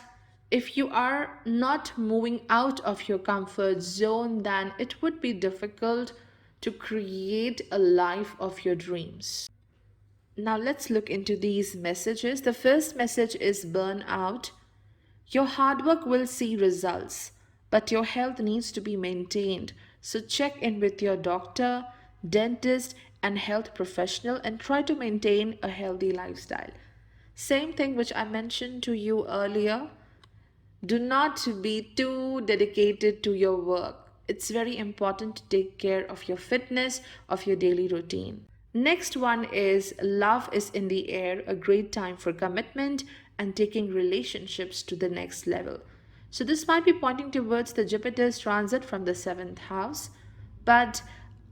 if you are not moving out of your comfort zone, then it would be difficult to create a life of your dreams. Now let's look into these messages. The first message is burnout. Your hard work will see results, but your health needs to be maintained. So check in with your doctor, dentist, and health professional and try to maintain a healthy lifestyle. Same thing which I mentioned to you earlier. Do not be too dedicated to your work. It's very important to take care of your fitness, of your daily routine. Next one is love is in the air, a great time for commitment and taking relationships to the next level. So this might be pointing towards the Jupiter's transit from the seventh house, but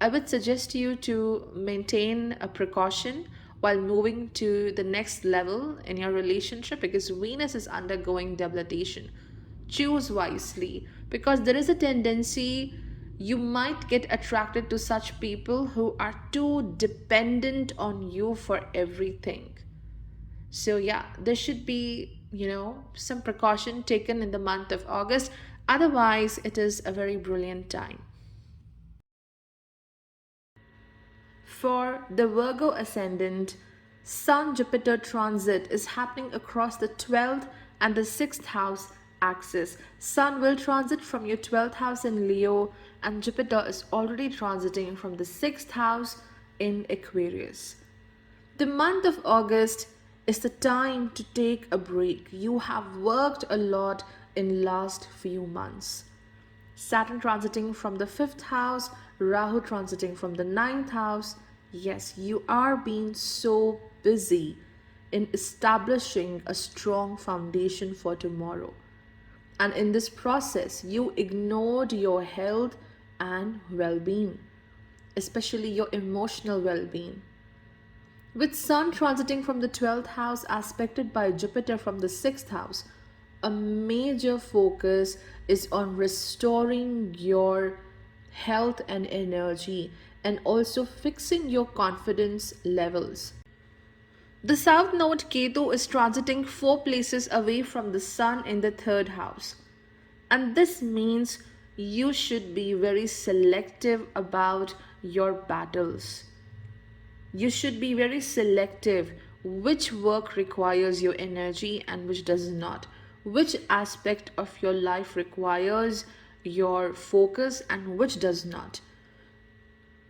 I would suggest you to maintain a precaution while moving to the next level in your relationship because Venus is undergoing debilitation. Choose wisely because there is a tendency you might get attracted to such people who are too dependent on you for everything. So, yeah, there should be, some precaution taken in the month of August. Otherwise, it is a very brilliant time. For the Virgo ascendant, Sun Jupiter transit is happening across the 12th and the 6th house axis. Sun will transit from your 12th house in Leo, and Jupiter is already transiting from the 6th house in Aquarius. The month of August is the time to take a break. You have worked a lot in last few months. Saturn transiting from the 5th house, Rahu transiting from the 9th house. Yes, you are being so busy in establishing a strong foundation for tomorrow. And in this process, you ignored your health and well being, especially your emotional well being. With Sun transiting from the 12th house, aspected by Jupiter from the 6th house, a major focus is on restoring your health and energy and also fixing your confidence levels. The South Node Ketu is transiting 4 places away from the Sun in the 3rd house. And this means you should be very selective about your battles. You should be very selective which work requires your energy and which does not. Which aspect of your life requires your focus and which does not.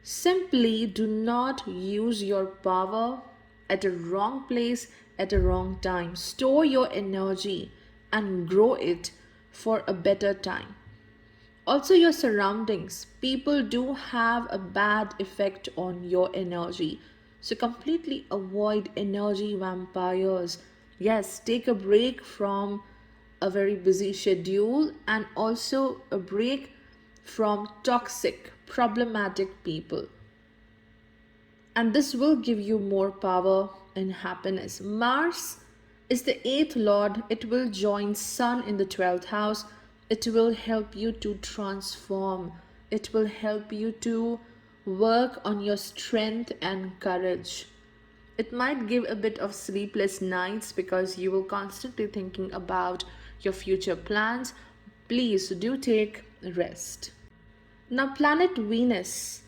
Simply do not use your power at a wrong place at a wrong time. Store your energy and grow it for a better time. Also, your surroundings. People do have a bad effect on your energy. So, completely avoid energy vampires. Yes, take a break from a very busy schedule and also a break from toxic, problematic people. And this will give you more power and happiness. Mars is the 8th lord. It will join Sun in the 12th house. It will help you to transform. It will help you to work on your strength and courage. It might give a bit of sleepless nights because you will constantly thinking about your future plans. Please do take rest. Now, planet Venus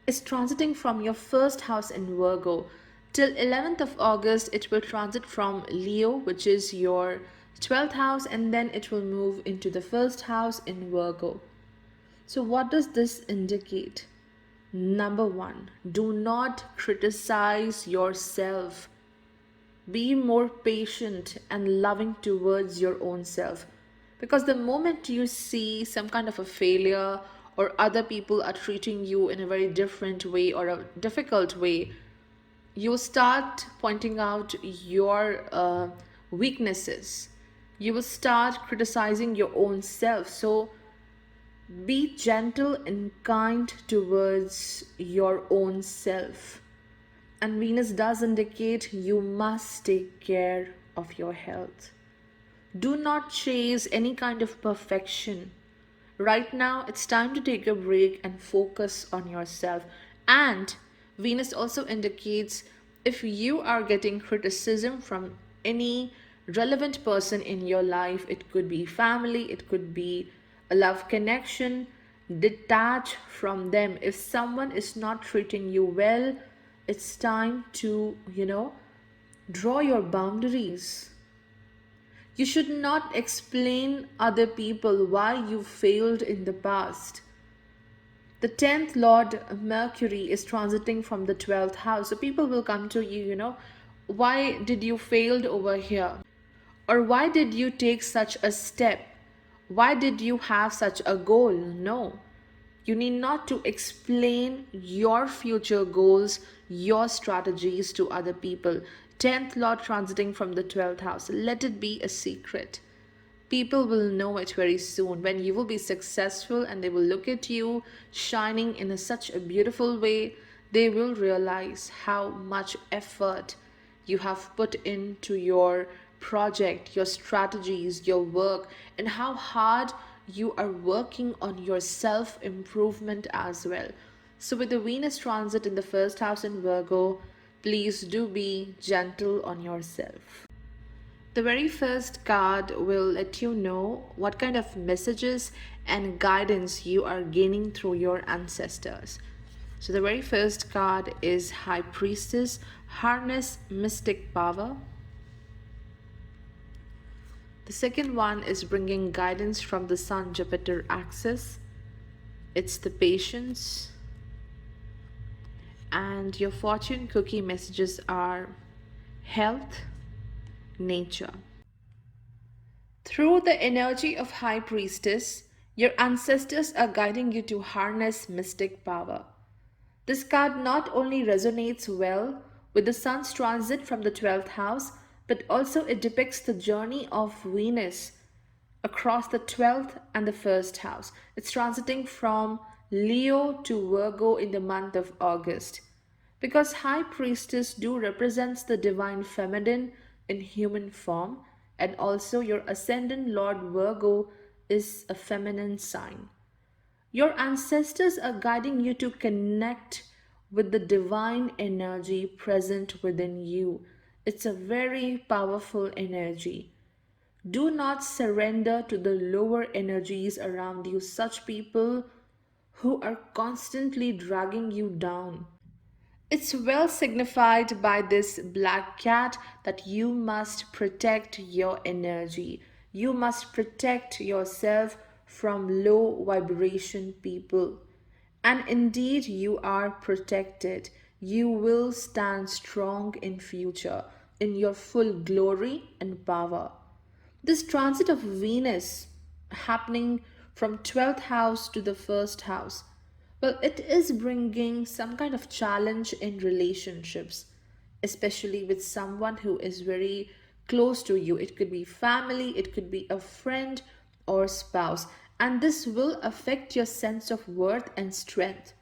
is transiting from your 1st house in Virgo. Till 11th of August, it will transit from Leo, which is your 12th house, and then it will move into the 1st house in Virgo. So what does this indicate? Number one, do not criticize yourself. Be more patient and loving towards your own self. Because the moment you see some kind of a failure, or other people are treating you in a very different way or a difficult way, you start pointing out your weaknesses. You will start criticizing your own self. So be gentle and kind towards your own self. And Venus does indicate you must take care of your health. Do not chase any kind of perfection. Right now, it's time to take a break and focus on yourself. And Venus also indicates if you are getting criticism from any relevant person in your life, it could be family, it could be a love connection, detach from them. If someone is not treating you well, it's time to, draw your boundaries. You should not explain other people why you failed in the past. The 10th Lord Mercury is transiting from the 12th house. So people will come to you, why did you failed over here? Or why did you take such a step? Why did you have such a goal? No. You need not to explain your future goals, your strategies to other people. 10th Lord transiting from the 12th house. Let it be a secret. People will know it very soon when you will be successful and they will look at you shining in such a beautiful way. They will realize how much effort you have put into your project, your strategies, your work, and how hard you are working on your self improvement as well. So, with the Venus transit in the first house in Virgo, please do be gentle on yourself. The very first card will let you know what kind of messages and guidance you are gaining through your ancestors. So, the very first card is High Priestess, harness mystic power. The second one is bringing guidance from the Sun Jupiter axis. It's the patience. And your fortune cookie messages are health, nature. Through the energy of High Priestess, your ancestors are guiding you to harness mystic power. This card not only resonates well with the Sun's transit from the 12th house, but also it depicts the journey of Venus across the 12th and the 1st house. It's transiting from Leo to Virgo in the month of August. Because High Priestess do represents the divine feminine in human form, and also your ascendant Lord Virgo is a feminine sign. Your ancestors are guiding you to connect with the divine energy present within you. It's a very powerful energy. Do not surrender to the lower energies around you, such people who are constantly dragging you down. It's well signified by this black cat that you must protect your energy. You must protect yourself from low vibration people. And indeed you are protected. You will stand strong in future in your full glory and power. This transit of Venus happening from 12th house to the first house, well, it is bringing some kind of challenge in relationships, especially with someone who is very close to you. It could be family, it could be a friend or spouse, and this will affect your sense of worth and strength.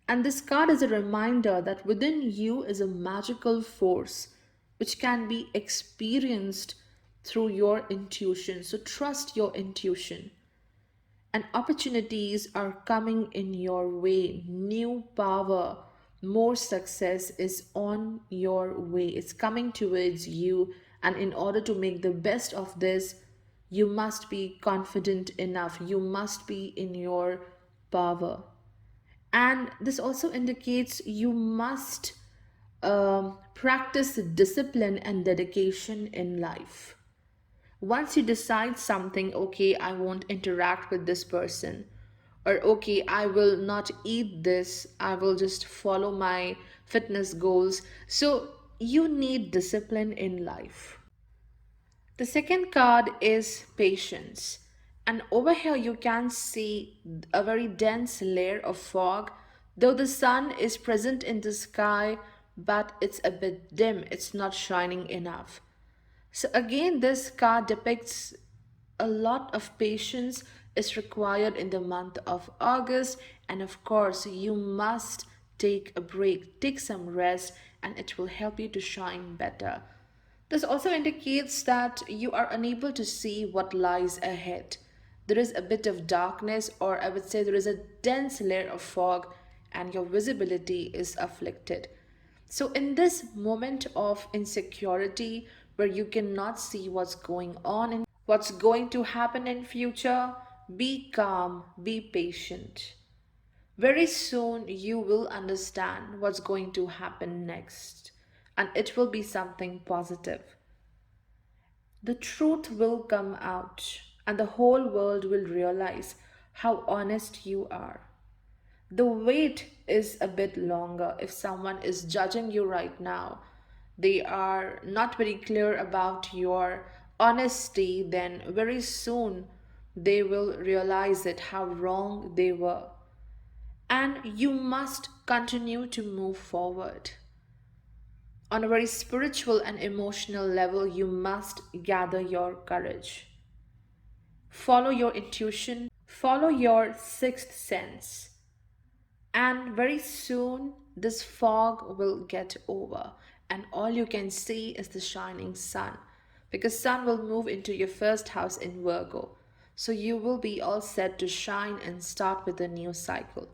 And this card is a reminder that within you is a magical force which can be experienced through your intuition. So trust your intuition. And opportunities are coming in your way. New power, more success is on your way. It's coming towards you. And in order to make the best of this, you must be confident enough. You must be in your power. And this also indicates you must practice discipline and dedication in life. Once you decide something, okay, I won't interact with this person, or okay, I will not eat this, I will just follow my fitness goals. So you need discipline in life. The second card is patience. And over here, you can see a very dense layer of fog. Though the sun is present in the sky, but it's a bit dim, it's not shining enough. So, again, this card depicts a lot of patience is required in the month of August. And of course, you must take a break, take some rest, and it will help you to shine better. This also indicates that you are unable to see what lies ahead. There is a bit of darkness, or I would say there is a dense layer of fog, and your visibility is afflicted. So, in this moment of insecurity where you cannot see what's going on and what's going to happen in future, be calm, be patient. Very soon you will understand what's going to happen next, and it will be something positive. The truth will come out, and the whole world will realize how honest you are. The wait is a bit longer if someone is judging you right now. They are not very clear about your honesty, then very soon they will realize it how wrong they were. And you must continue to move forward. On a very spiritual and emotional level, you must gather your courage. Follow your intuition, follow your sixth sense. And very soon, this fog will get over, and all you can see is the shining sun, because sun will move into your first house in Virgo. So you will be all set to shine and start with a new cycle.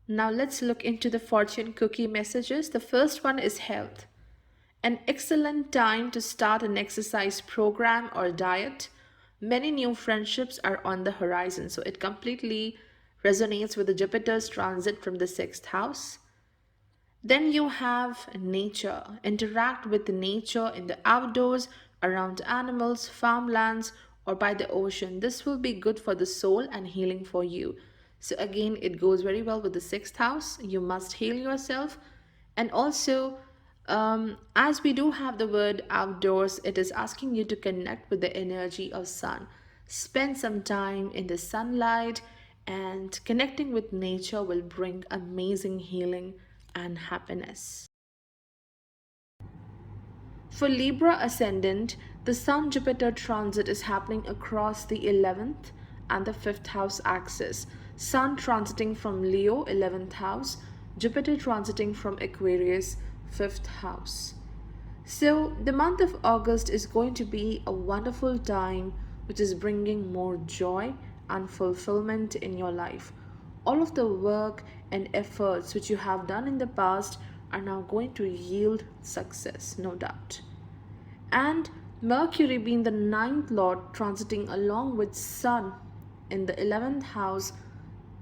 Now let's look into the fortune cookie messages. The first one is health. An excellent time to start an exercise program or diet. Many new friendships are on the horizon, so it completely resonates with the Jupiter's transit from the sixth house. Then you have nature. Interact with nature in the outdoors, around animals, farmlands, or by the ocean. This will be good for the soul and healing for you. So, again, it goes very well with the sixth house. You must heal yourself. And also, as we do have the word outdoors, it is asking you to connect with the energy of sun. Spend some time in the sunlight, and connecting with nature will bring amazing healing and happiness. For Libra ascendant, the Sun Jupiter transit is happening across the 11th and the 5th house axis. Sun transiting from Leo, 11th house, Jupiter transiting from Aquarius, 5th house. So, the month of August is going to be a wonderful time which is bringing more joy and fulfillment in your life. All of the work and efforts which you have done in the past are now going to yield success, no doubt. And Mercury, being the ninth lord, transiting along with Sun in the 11th house,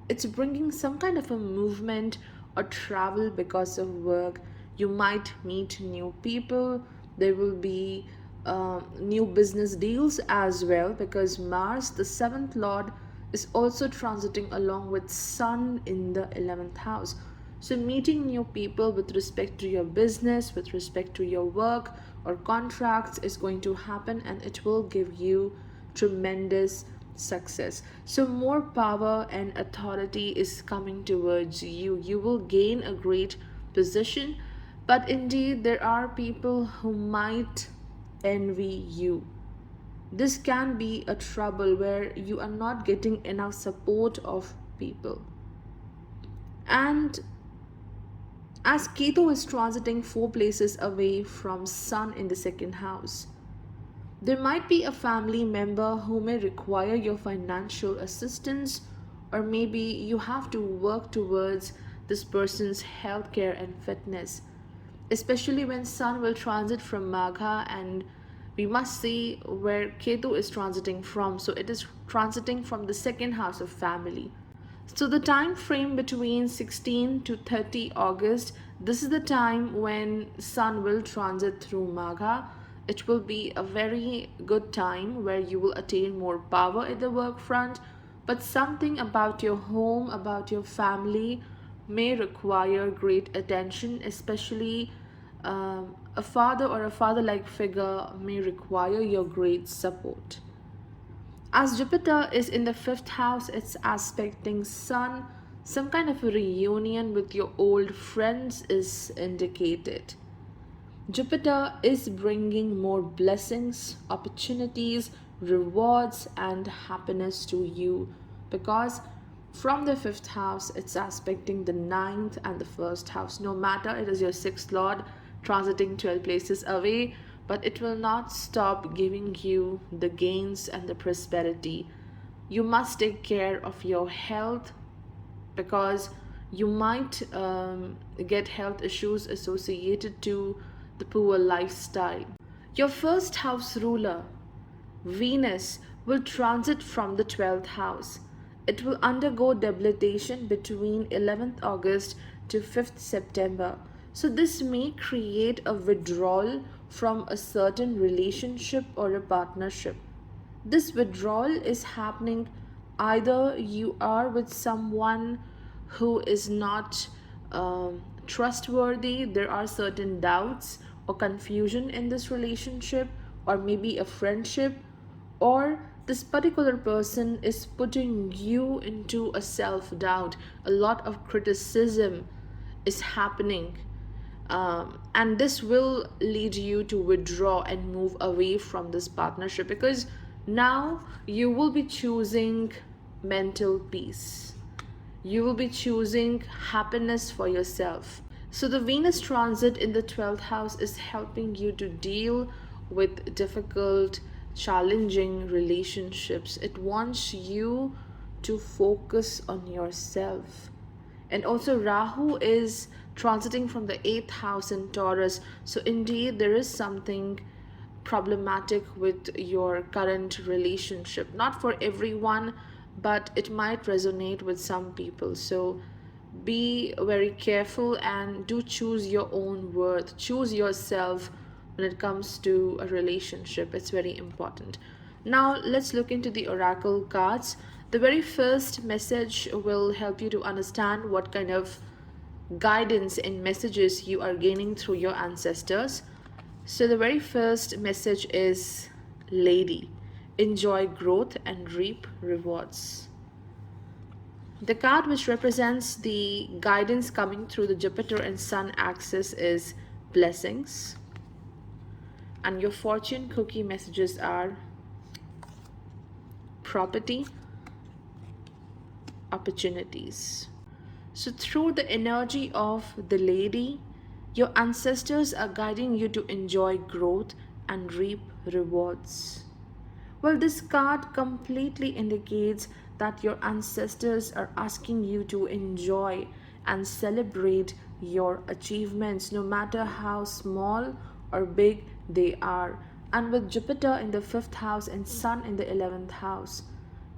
it's bringing some kind of a movement or travel because of work. You might meet new people, there will be new business deals as well, because Mars, the seventh lord, is also transiting along with Sun in the 11th house. So, meeting new people with respect to your business, with respect to your work or contracts is going to happen, and it will give you tremendous success. So, more power and authority is coming towards you. You will gain a great position, but indeed, there are people who might envy you. This can be a trouble where you are not getting enough support of people. And as Ketu is transiting 4 places away from Sun in the second house, there might be a family member who may require your financial assistance, or maybe you have to work towards this person's healthcare and fitness, especially when Sun will transit from Magha, and we must see where Ketu is transiting from. So it is transiting from the second house of family. So the time frame between 16 to 30 August, this is the time when Sun will transit through Magha. It will be a very good time where you will attain more power at the work front, but something about your home, about your family may require great attention, especially a father or a father like figure may require your great support. As Jupiter is in the fifth house, it's aspecting Sun. Some kind of a reunion with your old friends is indicated. Jupiter is bringing more blessings, opportunities, rewards, and happiness to you because from the fifth house, it's aspecting the ninth and the first house. No matter it is your sixth lord transiting 12 places away, but it will not stop giving you the gains and the prosperity. You must take care of your health because you might get health issues associated to the poor lifestyle. Your first house ruler, Venus, will transit from the 12th house. It will undergo debilitation between 11th August to 5th September. So, this may create a withdrawal from a certain relationship or a partnership. This withdrawal is happening either you are with someone who is not trustworthy, there are certain doubts or confusion in this relationship, or maybe a friendship, or this particular person is putting you into a self doubt. A lot of criticism is happening, and this will lead you to withdraw and move away from this partnership because now you will be choosing mental peace. You will be choosing happiness for yourself. So, the Venus transit in the 12th house is helping you to deal with difficult, challenging relationships. It wants you to focus on yourself. And also, Rahu is transiting from the 8th house in Taurus. So, indeed, there is something problematic with your current relationship. Not for everyone, but it might resonate with some people. So be very careful and do choose your own worth. Choose yourself when it comes to a relationship. It's very important. Now let's look into the oracle cards. The very first message will help you to understand what kind of guidance and messages you are gaining through your ancestors. So the very first message is Lady. Enjoy growth and reap rewards. The card which represents the guidance coming through the Jupiter and Sun axis is Blessings. And your fortune cookie messages are Property, Opportunities. So through the energy of the Lady, your ancestors are guiding you to enjoy growth and reap rewards. Well, this card completely indicates that your ancestors are asking you to enjoy and celebrate your achievements, no matter how small or big they are. And with Jupiter in the 5th house and Sun in the 11th house,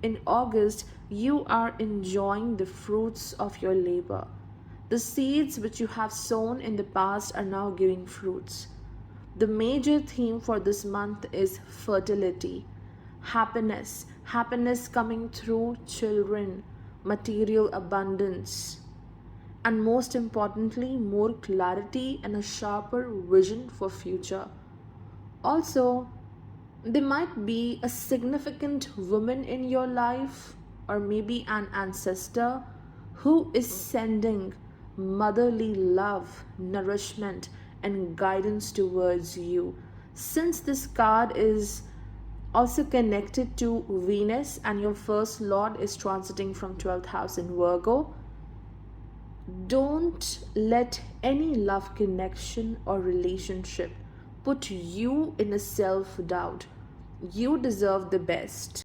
in August, you are enjoying the fruits of your labor. The seeds which you have sown in the past are now giving fruits. The major theme for this month is fertility. Happiness coming through children, material abundance, and most importantly, more clarity and a sharper vision for future. Also, there might be a significant woman in your life, or maybe an ancestor who is sending motherly love, nourishment, and guidance towards you. Since this card is also connected to Venus and your first lord is transiting from 12th house in Virgo, don't let any love connection or relationship put you in a self-doubt. You deserve the best.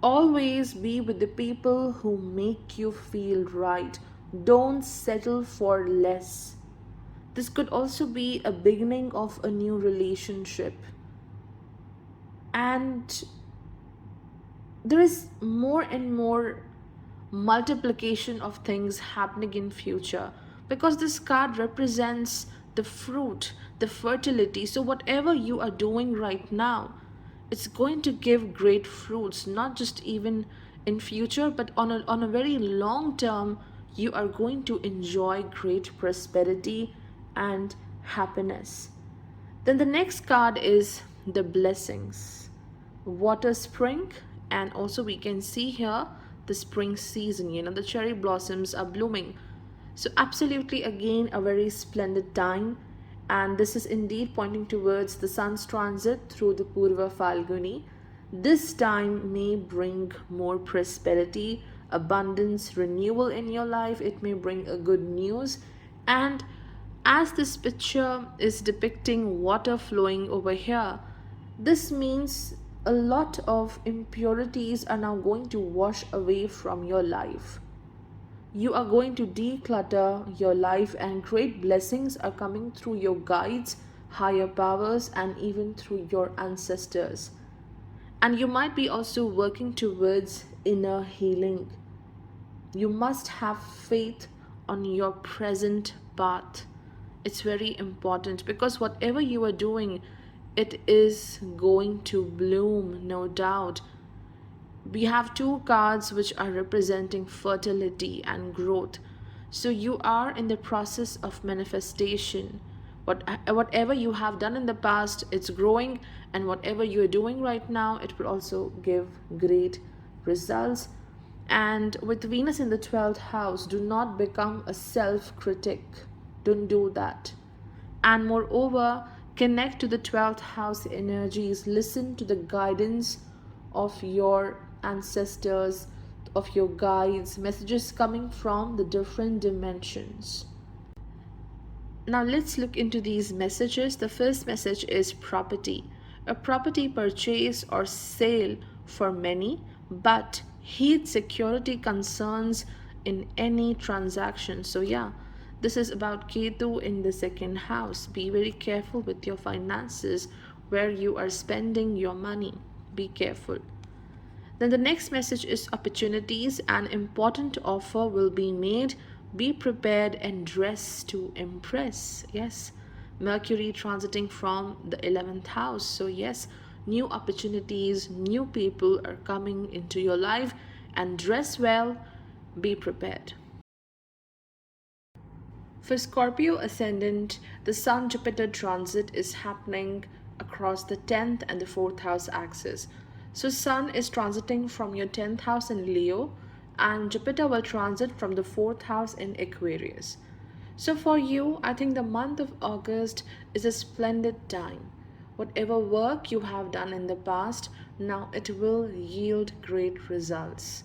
Always be with the people who make you feel right. Don't settle for less. This could also be a beginning of a new relationship. And there is more and more multiplication of things happening in future because this card represents the fruit, the fertility. So whatever you are doing right now, it's going to give great fruits, not just even in future, but on a very long term. You are going to enjoy great prosperity and happiness. Then the next card is the blessings, water spring, and also we can see here the spring season. The cherry blossoms are blooming. So, absolutely, again, a very splendid time. And this is indeed pointing towards the sun's transit through the Purva Falguni. This time may bring more prosperity, abundance, renewal in your life. It may bring a good news. And as this picture is depicting water flowing over here, this means a lot of impurities are now going to wash away from your life. You are going to declutter your life, and great blessings are coming through your guides, higher powers, and even through your ancestors. And you might be also working towards inner healing. You must have faith on your present path. It's very important, because whatever you are doing, it is going to bloom, no doubt. We have two cards which are representing fertility and growth. So you are in the process of manifestation. Whatever you have done in the past, it's growing, and whatever you're doing right now, it will also give great results. And with Venus in the 12th house, do not become a self-critic. Don't do that. And moreover, connect to the 12th house energies. Listen to the guidance of your ancestors, of your guides, messages coming from the different dimensions. Now let's look into these messages. The first message is property. A property purchase or sale for many, but heed security concerns in any transaction. So yeah, this is about Ketu in the second house. Be very careful with your finances, where you are spending your money. Be careful. Then the next message is opportunities. An important offer will be made. Be prepared and dress to impress. Yes, Mercury transiting from the 11th house. So yes, new opportunities, new people are coming into your life, and dress well, be prepared. For Scorpio ascendant, the Sun Jupiter transit is happening across the 10th and the 4th house axis. So Sun is transiting from your 10th house in Leo, and Jupiter will transit from the 4th house in Aquarius. So for you, I think the month of August is a splendid time. Whatever work you have done in the past, now it will yield great results.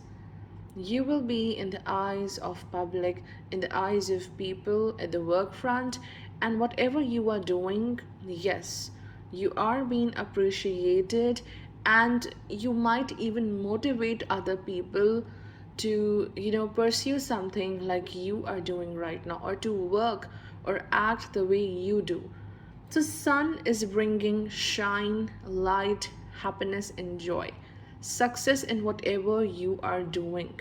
You will be in the eyes of public, in the eyes of people at the work front, and whatever you are doing, yes, you are being appreciated, and you might even motivate other people to pursue something like you are doing right now, or to work or act the way you do. So Sun is bringing shine, light, happiness, and joy, success in whatever you are doing.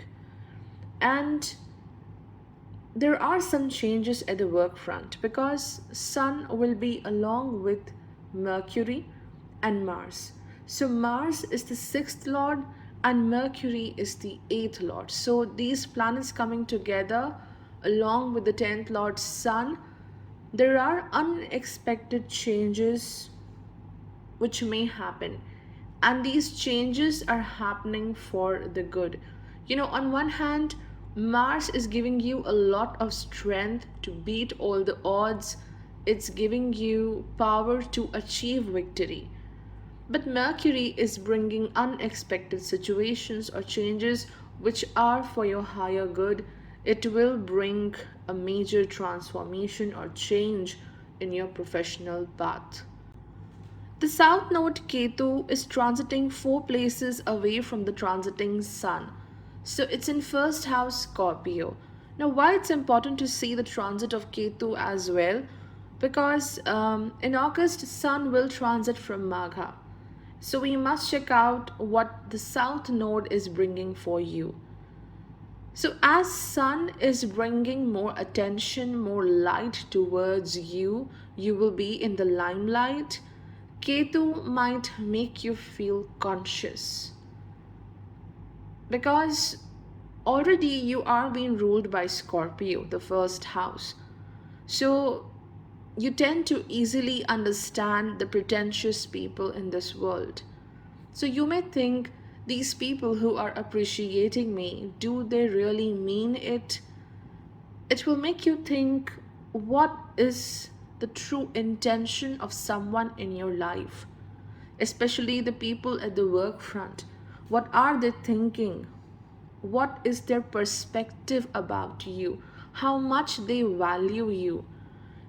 And there are some changes at the work front, because Sun will be along with Mercury and Mars. So Mars is the 6th lord and Mercury is the 8th lord. So these planets coming together along with the 10th lord Sun, there are unexpected changes which may happen, and these changes are happening for the good. On one hand, Mars is giving you a lot of strength to beat all the odds. It's giving you power to achieve victory. But Mercury is bringing unexpected situations or changes which are for your higher good. It will bring a major transformation or change in your professional path. The south node Ketu is transiting 4 places away from the transiting Sun. So it's in first house Scorpio. Now why it's important to see the transit of Ketu as well? Because in August, Sun will transit from Magha. So we must check out what the south node is bringing for you. So as Sun is bringing more attention, more light towards you, you will be in the limelight. Ketu might make you feel conscious because already you are being ruled by Scorpio, the first house. So you tend to easily understand the pretentious people in this world. So you may think, these people who are appreciating me, do they really mean it? It will make you think, what is the true intention of someone in your life? Especially the people at the work front. What are they thinking? What is their perspective about you? How much they value you?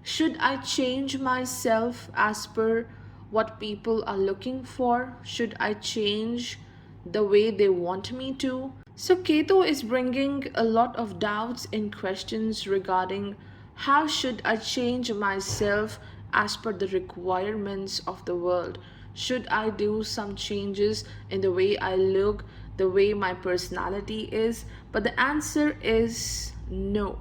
Should I change myself as per what people are looking for? Should I change the way they want me to? So, Ketu is bringing a lot of doubts and questions regarding how should I change myself as per the requirements of the world? Should I do some changes in the way I look, the way my personality is? But the answer is no.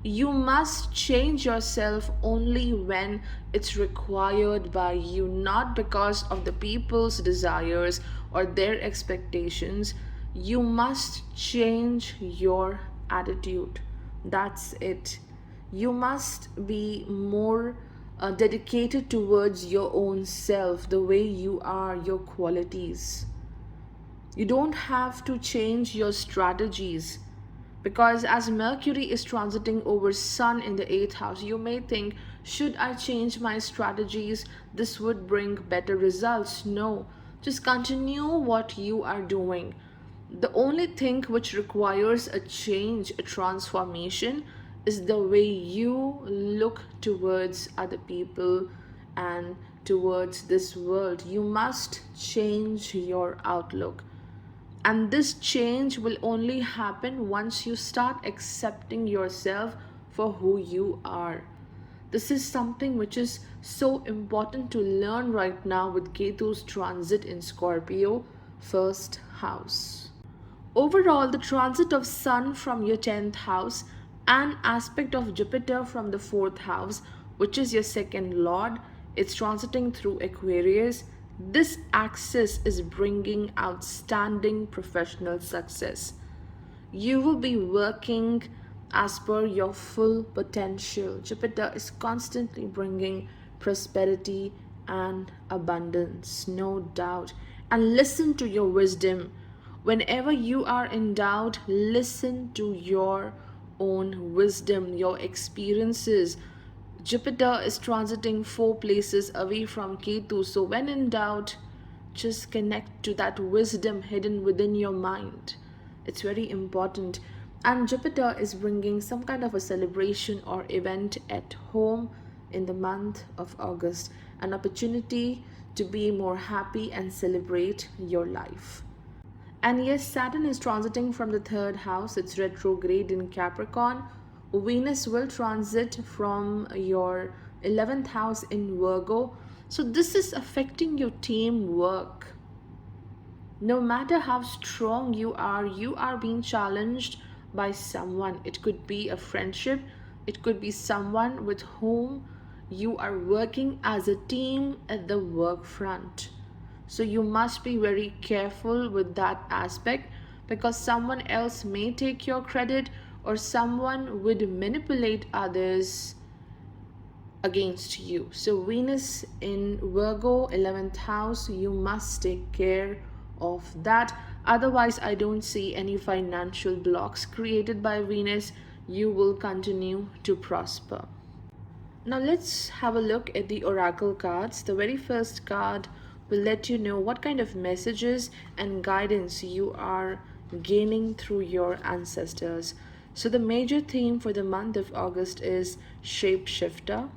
You must change yourself only when it's required by you, not because of the people's desires or their expectations. You must change your attitude. That's it. You must be more dedicated towards your own self, the way you are, your qualities. You don't have to change your strategies because as Mercury is transiting over Sun in the 8th house, you may think, should I change my strategies? This would bring better results. No, just continue what you are doing. The only thing which requires a change, a transformation, is the way you look towards other people and towards this world. You must change your outlook. And this change will only happen once you start accepting yourself for who you are. This is something which is so important to learn right now with Ketu's transit in Scorpio, first house. Overall, the transit of Sun from your 10th house and aspect of Jupiter from the 4th house, which is your second lord, it's transiting through Aquarius. This axis is bringing outstanding professional success. You will be working as per your full potential. Jupiter is constantly bringing prosperity and abundance, no doubt. And listen to your wisdom. Whenever you are in doubt, listen to your own wisdom, your experiences. Jupiter is transiting 4 places away from Ketu, so when in doubt, just connect to that wisdom hidden within your mind. It's very important. And Jupiter is bringing some kind of a celebration or event at home in the month of August, an opportunity to be more happy and celebrate your life. And yes, Saturn is transiting from the 3rd house, it's retrograde in Capricorn. Venus will transit from your 11th house in Virgo. So this is affecting your teamwork. No matter how strong you are being challenged by someone. It could be a friendship, it could be someone with whom you are working as a team at the work front. So you must be very careful with that aspect because someone else may take your credit or someone would manipulate others against you. So Venus in Virgo 11th house, you must take care of that. Otherwise, I don't see any financial blocks created by Venus. You will continue to prosper. Now let's have a look at the oracle cards. The very first card will let you know what kind of messages and guidance you are gaining through your ancestors. So the major theme for the month of August is shapeshifter.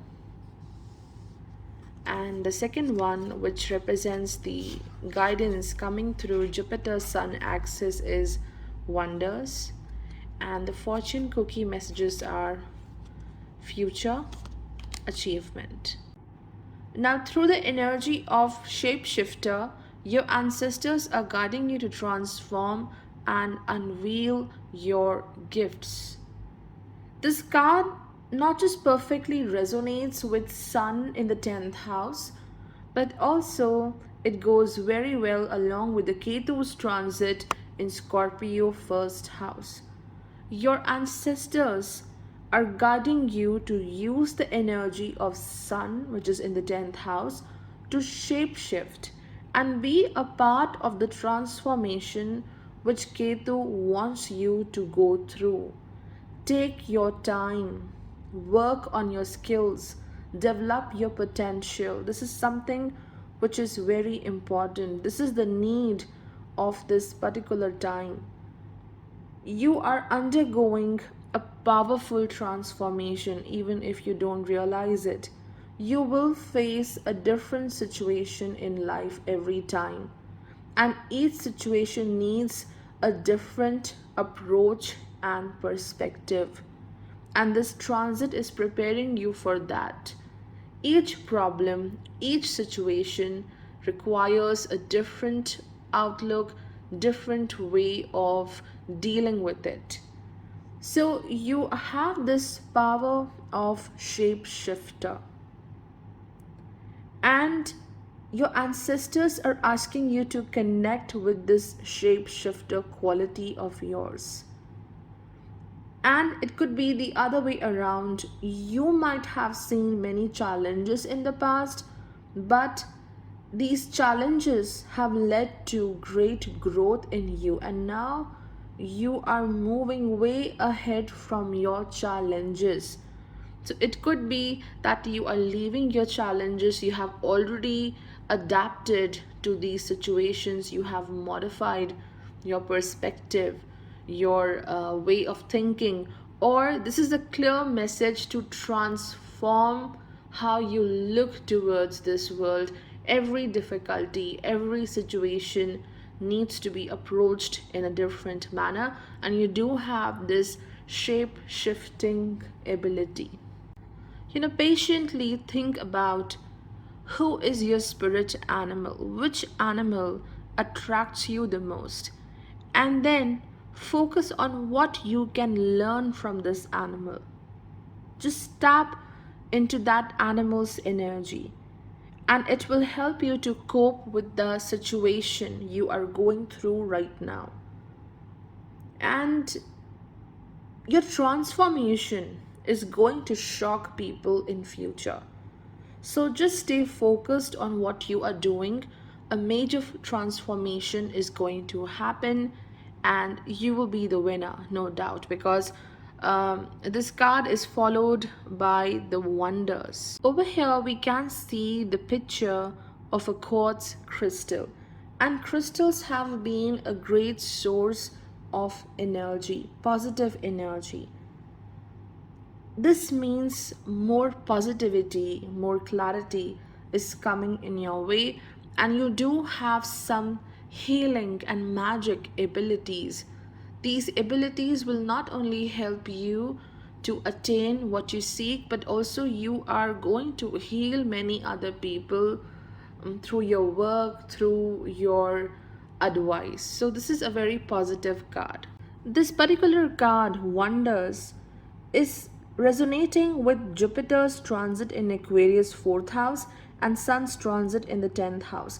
And the second one, which represents the guidance coming through Jupiter Sun axis, is wonders. And the fortune cookie messages are future achievement. Now, through the energy of shapeshifter, your ancestors are guiding you to transform and unveil your gifts. This card not just perfectly resonates with Sun in the 10th house, But also, it goes very well along with the Ketu's transit in Scorpio first house. Your ancestors are guiding you to use the energy of Sun, which is in the 10th house, to shapeshift and be a part of the transformation which Ketu wants you to go through. Take your time, work on your skills, develop your potential. This is something which is very important. This is the need of this particular time. You are undergoing a powerful transformation, even if you don't realize it. You will face a different situation in life every time, and each situation needs a different approach and perspective. And this transit is preparing you for that. Each problem, each situation requires a different outlook, different way of dealing with it. So you have this power of shapeshifter, and your ancestors are asking you to connect with this shapeshifter quality of yours. And it could be the other way around. You might have seen many challenges in the past, but these challenges have led to great growth in you, and now you are moving way ahead from your challenges. So it could be that you are leaving your challenges, you have already adapted to these situations, you have modified your perspective, your way of thinking, or this is a clear message to transform how you look towards this world. Every difficulty, every situation needs to be approached in a different manner, and you do have this shape shifting ability. Patiently think about who is your spirit animal, which animal attracts you the most, and then focus on what you can learn from this animal. Just tap into that animal's energy, and it will help you to cope with the situation you are going through right now. And your transformation is going to shock people in future. So just stay focused on what you are doing. A major transformation is going to happen, and you will be the winner, no doubt, because this card is followed by the wonders. Over here, we can see the picture of a quartz crystal, and crystals have been a great source of energy, positive energy. This means more positivity, more clarity is coming in your way, and you do have some healing and magic abilities. These abilities will not only help you to attain what you seek, but also you are going to heal many other people through your work, through your advice. So, this is a very positive card. This particular card, Wonders, is resonating with Jupiter's transit in Aquarius 4th house and Sun's transit in the 10th house.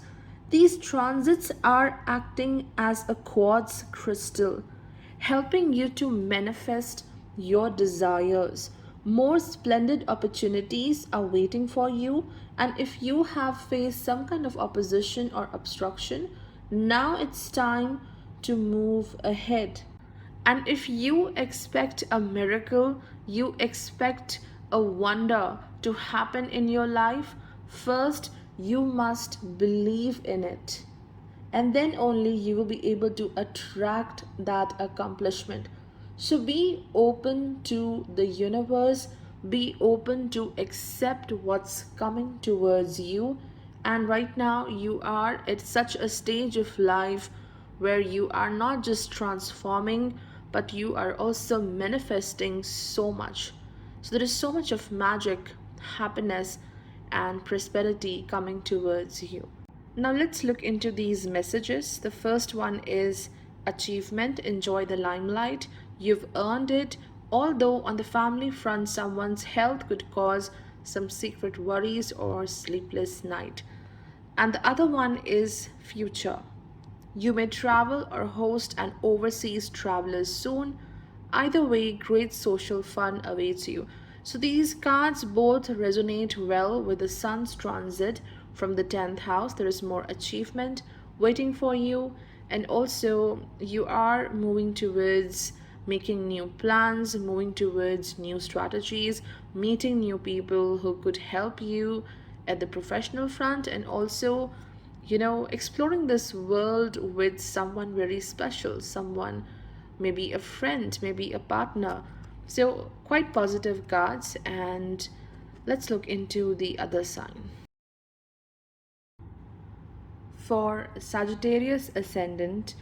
These transits are acting as a quartz crystal, helping you to manifest your desires. More splendid opportunities are waiting for you, and if you have faced some kind of opposition or obstruction, now it's time to move ahead. And if you expect a miracle, you expect a wonder to happen in your life, first you must believe in it. And then only you will be able to attract that accomplishment. So be open to the universe, be open to accept what's coming towards you. And right now, you are at such a stage of life where you are not just transforming, but you are also manifesting so much. So there is so much of magic, happiness, and prosperity coming towards you. Now let's look into these messages. The first one is achievement, enjoy the limelight, you've earned it. Although on the family front, someone's health could cause some secret worries or sleepless night. And the other one is future. You may travel or host an overseas traveler soon. Either way, great social fun awaits you. So these cards both resonate well with the sun's transit from the 10th house. There is more achievement waiting for you, and also you are moving towards making new plans, moving towards new strategies, meeting new people who could help you at the professional front, and also exploring this world with someone very special, someone, maybe a friend, maybe a partner. So, quite positive cards, and let's look into the other sign. For Sagittarius ascendant,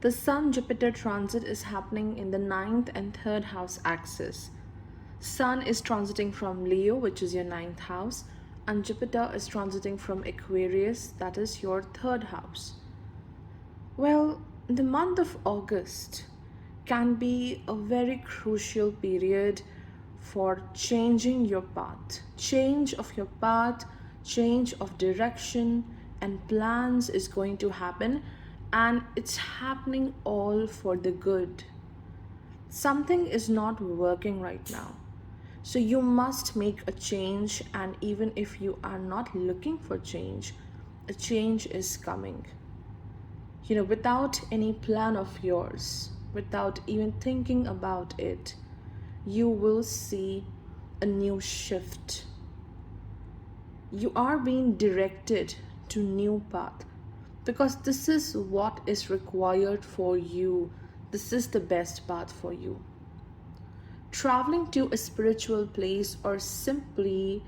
the Sun Jupiter transit is happening in the ninth and third house axis. Sun is transiting from Leo, which is your ninth house, and Jupiter is transiting from Aquarius, that is your third house. Well, the month of August can be a very crucial period for changing your path. Change of your path, change of direction, and plans is going to happen, and it's happening all for the good. Something is not working right now. So you must make a change, and even if you are not looking for change, a change is coming. Without any plan of yours, without even thinking about it, you will see a new shift. You are being directed to new path because this is what is required for you. This is the best path for you. Traveling to a spiritual place or simply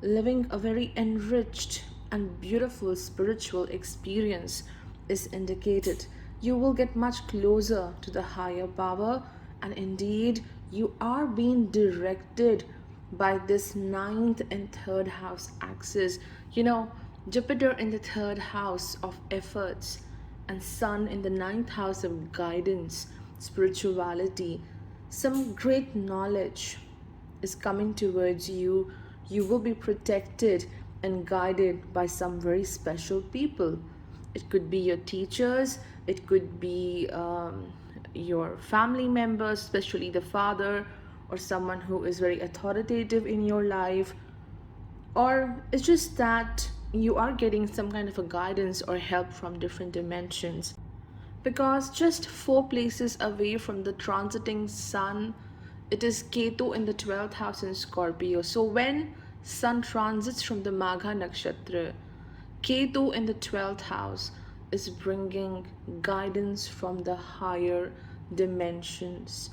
living a very enriched and beautiful spiritual experience is indicated. You will get much closer to the higher power, and indeed, you are being directed by this ninth and third house axis. Jupiter in the third house of efforts, and Sun in the ninth house of guidance, spirituality. Some great knowledge is coming towards you. You will be protected and guided by some very special people. It could be your teachers, it could be your family members, especially the father, or someone who is very authoritative in your life. Or it's just that you are getting some kind of a guidance or help from different dimensions. Because just 4 places away from the transiting sun, it is Ketu in the 12th house in Scorpio. So when sun transits from the Magha nakshatra, Ketu in the 12th house is bringing guidance from the higher dimensions,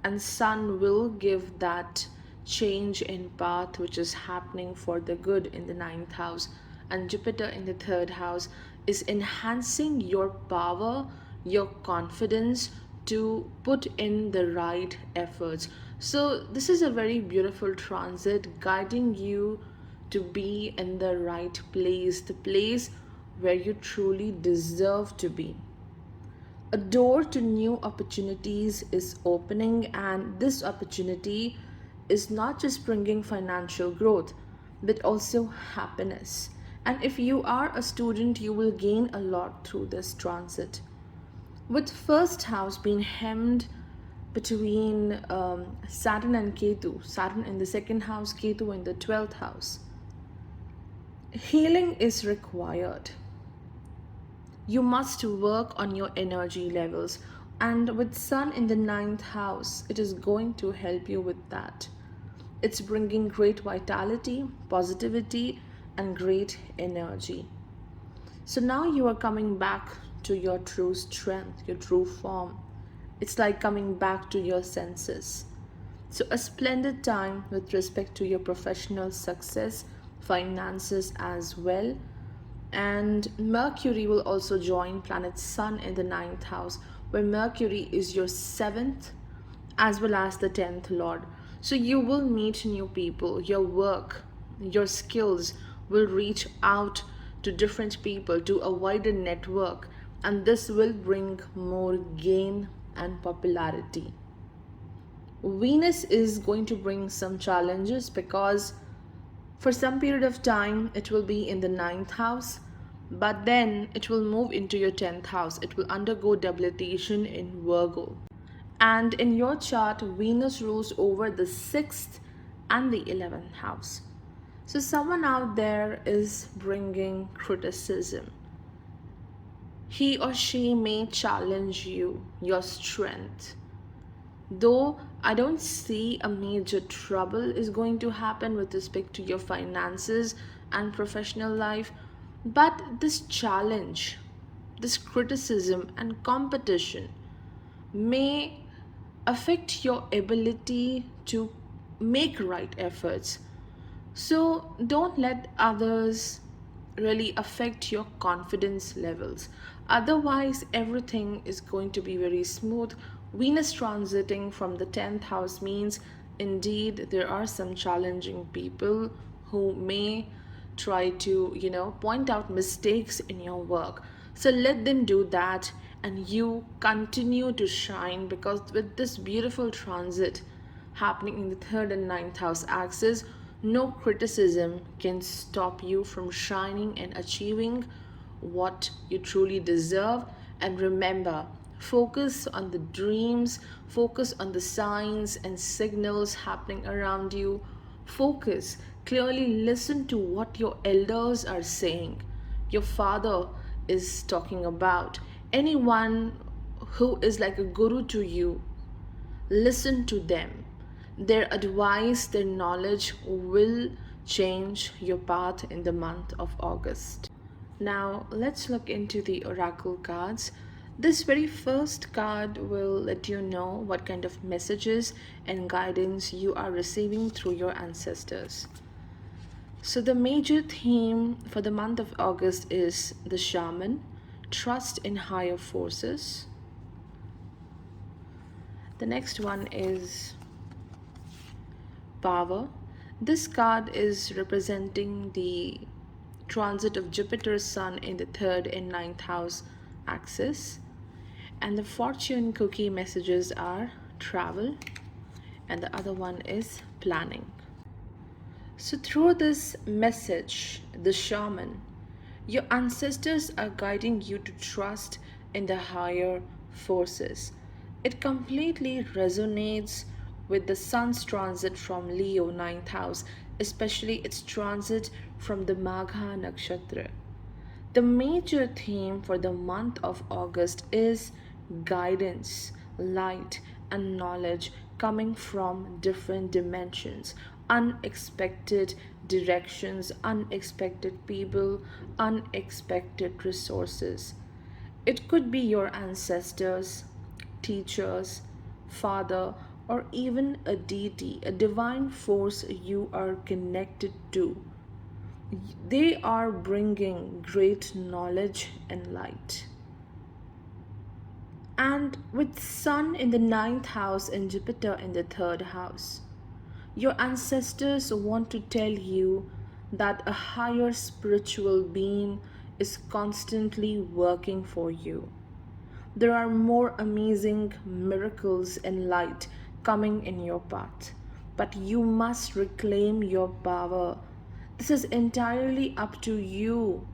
and sun will give that change in path which is happening for the good in the ninth house, and Jupiter in the third house is enhancing your power, your confidence to put in the right efforts. So this is a very beautiful transit guiding you to be in the right place, the place where you truly deserve to be. A door to new opportunities is opening, and this opportunity is not just bringing financial growth but also happiness. And if you are a student, you will gain a lot through this transit. With first house being hemmed between Saturn and Ketu, Saturn in the second house, Ketu in the 12th house, healing is required. You must work on your energy levels, and with Sun in the ninth house, it is going to help you with that. It's bringing great vitality, positivity, and great energy. So now you are coming back to your true strength, your true form. It's like coming back to your senses. So a splendid time with respect to your professional success, finances as well. And Mercury will also join planet Sun in the ninth house, where Mercury is your seventh as well as the 10th lord. So you will meet new people, your work, your skills will reach out to different people, to a wider network, and this will bring more gain and popularity. Venus is going to bring some challenges because for some period of time it will be in the ninth house, but then it will move into your 10th house. It will undergo debilitation in Virgo. And in your chart, Venus rules over the 6th and the 11th house. So someone out there is bringing criticism. He or she may challenge you, your strength. Though I don't see a major trouble is going to happen with respect to your finances and professional life, but this challenge, this criticism and competition may affect your ability to make right efforts. So don't let others really affect your confidence levels. Otherwise, everything is going to be very smooth. Venus transiting from the 10th house means indeed there are some challenging people who may try to, point out mistakes in your work. So let them do that and you continue to shine, because with this beautiful transit happening in the 3rd and 9th house axis, no criticism can stop you from shining and achieving what you truly deserve. And remember, focus on the dreams, focus on the signs and signals happening around you. Focus, clearly listen to what your elders are saying, your father is talking about, anyone who is like a guru to you. Listen to them. Their advice, their knowledge will change your path in the month of August. Now, let's look into the oracle cards. This very first card will let you know what kind of messages and guidance you are receiving through your ancestors. So, the major theme for the month of August is the shaman, trust in higher forces. The next one is power. This card is representing the transit of Jupiter's Sun in the 3rd and 9th house axis. And the fortune cookie messages are travel, and the other one is planning. So, through this message, the shaman, your ancestors are guiding you to trust in the higher forces. It completely resonates with the Sun's transit from Leo 9th house, especially its transit from the Magha Nakshatra. The major theme for the month of August is guidance, light, and knowledge coming from different dimensions, unexpected directions, unexpected people, unexpected resources. It could be your ancestors, teachers, father, or even a deity, a divine force you are connected to. They are bringing great knowledge and light. And with Sun in the 9th house and Jupiter in the 3rd house, your ancestors want to tell you that a higher spiritual being is constantly working for you. There are more amazing miracles and light coming in your path, but you must reclaim your power. This is entirely up to you.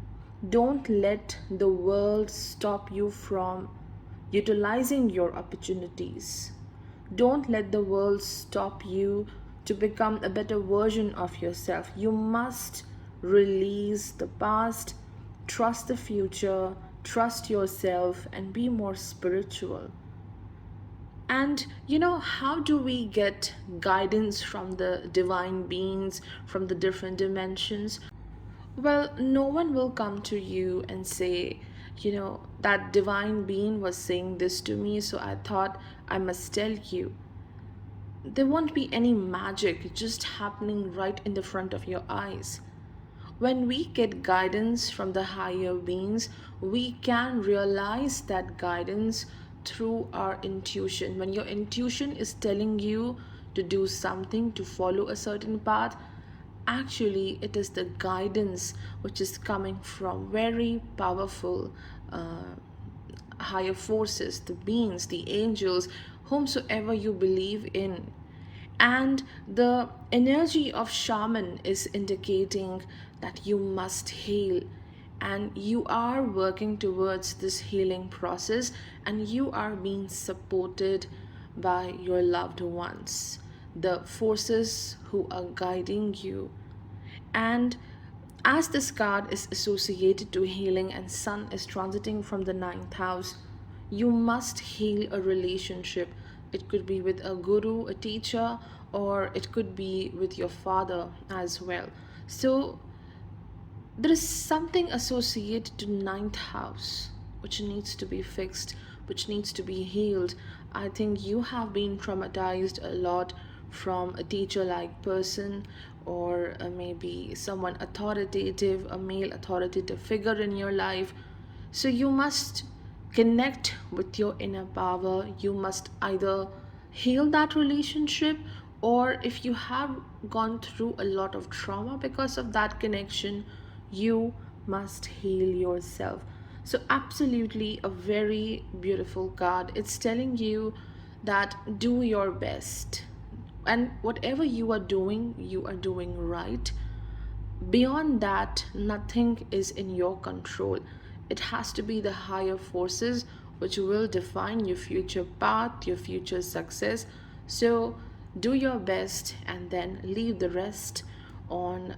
Don't let the world stop you from utilizing your opportunities. Don't let the world stop you to become a better version of yourself. You must release the past, trust the future, trust yourself, and be more spiritual. And how do we get guidance from the divine beings, from the different dimensions? Well, no one will come to you and say, that divine being was saying this to me, so I thought I must tell you. There won't be any magic just happening right in the front of your eyes. When we get guidance from the higher beings, we can realize that guidance through our intuition. When your intuition is telling you to do something, to follow a certain path, actually it is the guidance which is coming from very powerful higher forces, the beings, the angels, whomsoever you believe in. And the energy of shaman is indicating that you must heal and you are working towards this healing process, and you are being supported by your loved ones, the forces who are guiding you. And as this card is associated to healing and sun is transiting from the ninth house, you must heal a relationship. It could be with a guru, a teacher, or it could be with your father as well. So there is something associated to ninth house which needs to be fixed, which needs to be healed. I think you have been traumatized a lot from a teacher like person, or maybe someone authoritative, a male authoritative figure in your life. So you must connect with your inner power. You must either heal that relationship, or if you have gone through a lot of trauma because of that connection, you must heal yourself. So, absolutely a very beautiful card. It's telling you that do your best, and whatever you are doing right. Beyond that, nothing is in your control. It has to be the higher forces which will define your future path, your future success. So, do your best and then leave the rest on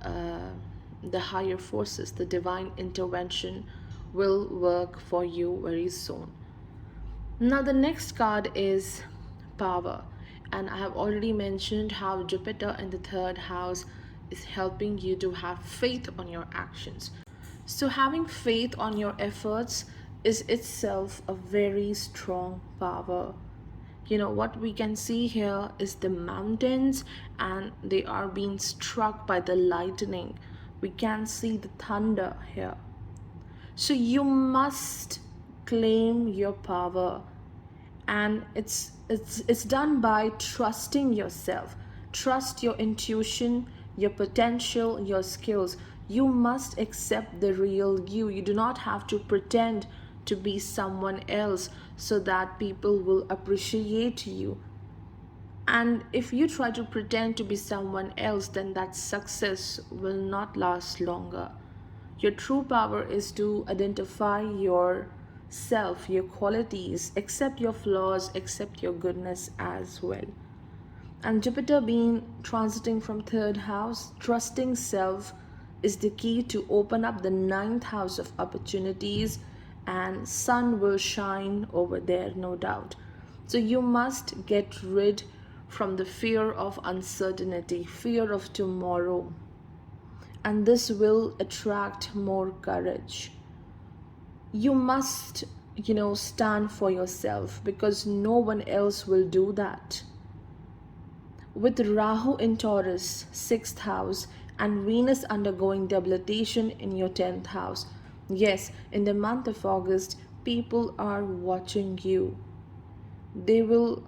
the higher forces. The divine intervention will work for you very soon. Now, the next card is power, and I have already mentioned how Jupiter in the third house is helping you to have faith on your actions. So, having faith on your efforts is itself a very strong power. You know, what we can see here is the mountains, and they are being struck by the lightning. We can see the thunder here. So you must claim your power, and it's done by trusting yourself. Trust your intuition, your potential, your skills. You must accept the real you. You do not have to pretend to be someone else so that people will appreciate you. And if you try to pretend to be someone else, then that success will not last longer. Your true power is to identify yourself, your qualities, accept your flaws, accept your goodness as well. And Jupiter being transiting from third house, trusting self is the key to open up the ninth house of opportunities, and sun will shine over there, no doubt. So you must get rid from the fear of uncertainty, fear of tomorrow, and this will attract more courage. You must, stand for yourself, because no one else will do that. With Rahu in Taurus, 6th house, and Venus undergoing debilitation in your 10th house, yes, in the month of August, people are watching you. They will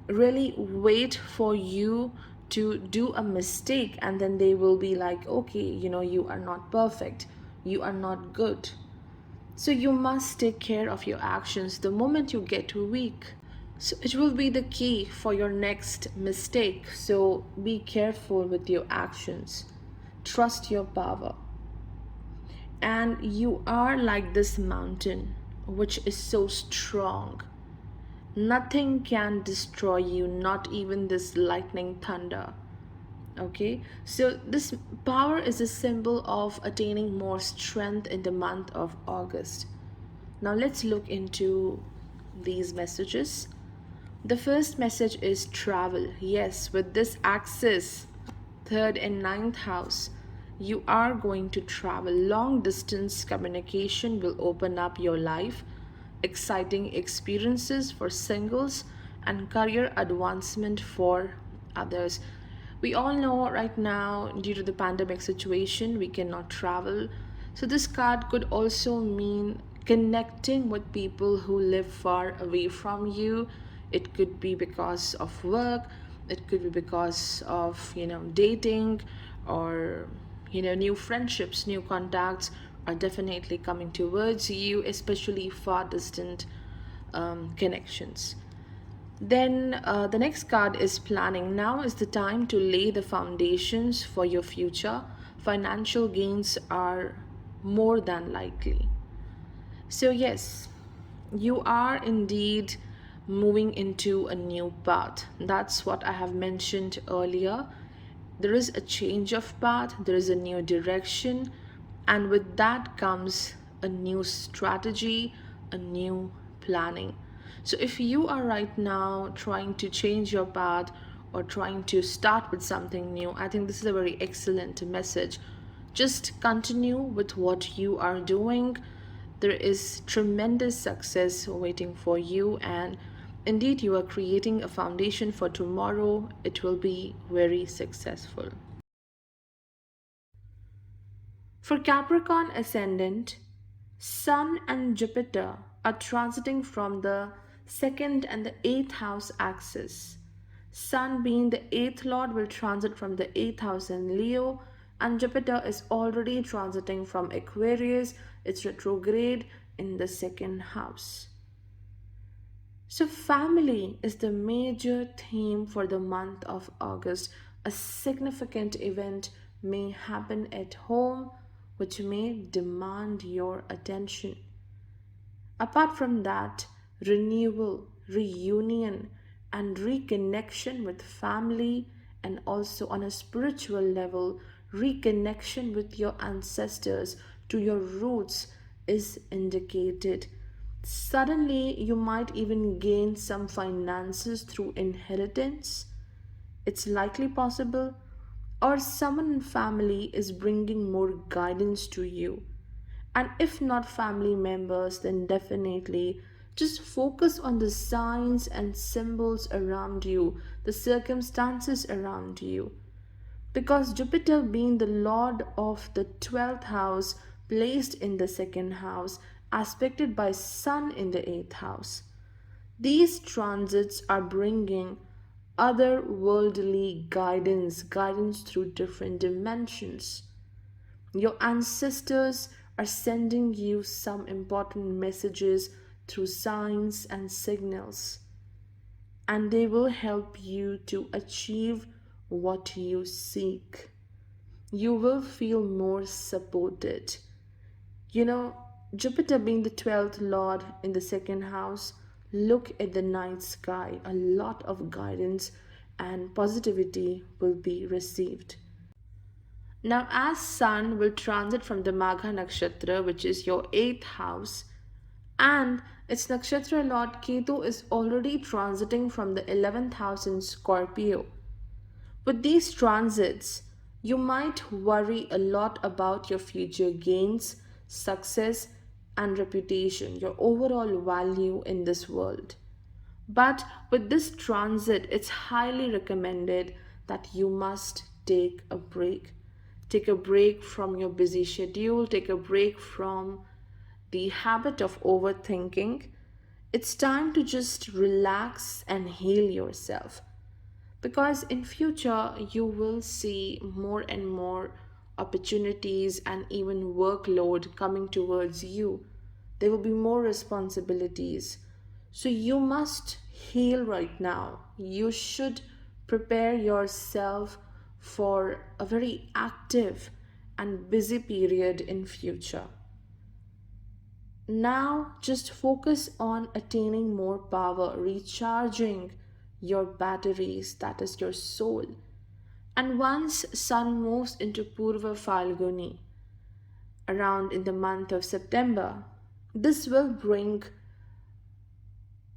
really wait for you to do a mistake, and then they will be like, okay, you are not perfect, you are not good. So you must take care of your actions the moment you get weak. So it will be the key for your next mistake. So be careful with your actions. Trust your power. And you are like this mountain, which is so strong. Nothing can destroy you, not even this lightning thunder. Okay, so this power is a symbol of attaining more strength in the month of August. Now let's look into these messages. The first message is travel. Yes, with this axis, third and ninth house, you are going to travel. Long distance communication will open up your life. Exciting experiences for singles and career advancement for others. We all know right now, due to the pandemic situation, we cannot travel. So this card could also mean connecting with people who live far away from you. It could be because of work, it could be because of dating, or new friendships, new contacts are definitely coming towards you, especially far distant connections. Then the next card is planning. Now is the time to lay the foundations for your future. Financial gains are more than likely. So, yes, you are indeed moving into a new path. That's what I have mentioned earlier. There is a change of path, there is a new direction, and with that comes a new strategy, a new planning. So, if you are right now trying to change your path or trying to start with something new, I think this is a very excellent message. Just continue with what you are doing. There is tremendous success waiting for you, and indeed, you are creating a foundation for tomorrow. It will be very successful. For Capricorn ascendant, Sun and Jupiter are transiting from the second and the eighth house axis. Sun, being the eighth lord, will transit from the eighth house in Leo, and Jupiter is already transiting from Aquarius, it's retrograde in the second house. So, family is the major theme for the month of August. A significant event may happen at home which may demand your attention. Apart from that, renewal, reunion, and reconnection with family, and also on a spiritual level, reconnection with your ancestors, to your roots, is indicated. Suddenly, you might even gain some finances through inheritance. It's likely possible. Or someone in family is bringing more guidance to you. And if not family members, then definitely just focus on the signs and symbols around you, the circumstances around you. Because Jupiter, being the lord of the 12th house, placed in the second house, aspected by Sun in the 8th house. These transits are bringing otherworldly guidance, guidance through different dimensions. Your ancestors are sending you some important messages through signs and signals, and they will help you to achieve what you seek. You will feel more supported. You know, Jupiter being the 12th lord in the second house, look at the night sky. A lot of guidance and positivity will be received. Now, as Sun will transit from the Magha Nakshatra, which is your 8th house, and its Nakshatra Lord Ketu is already transiting from the 11th house in Scorpio. With these transits, you might worry a lot about your future gains, success, and reputation, your overall value in this world. But with this transit, it's highly recommended that you must take a break. Take a break from your busy schedule, take a break from the habit of overthinking. It's time to just relax and heal yourself, because in future you will see more and more opportunities and even workload coming towards you. There will be more responsibilities, so you must heal right now. You should prepare yourself for a very active and busy period in future. Now just focus on attaining more power, recharging your batteries, that is your soul. And once Sun moves into Purva Falguni around in the month of September, this will bring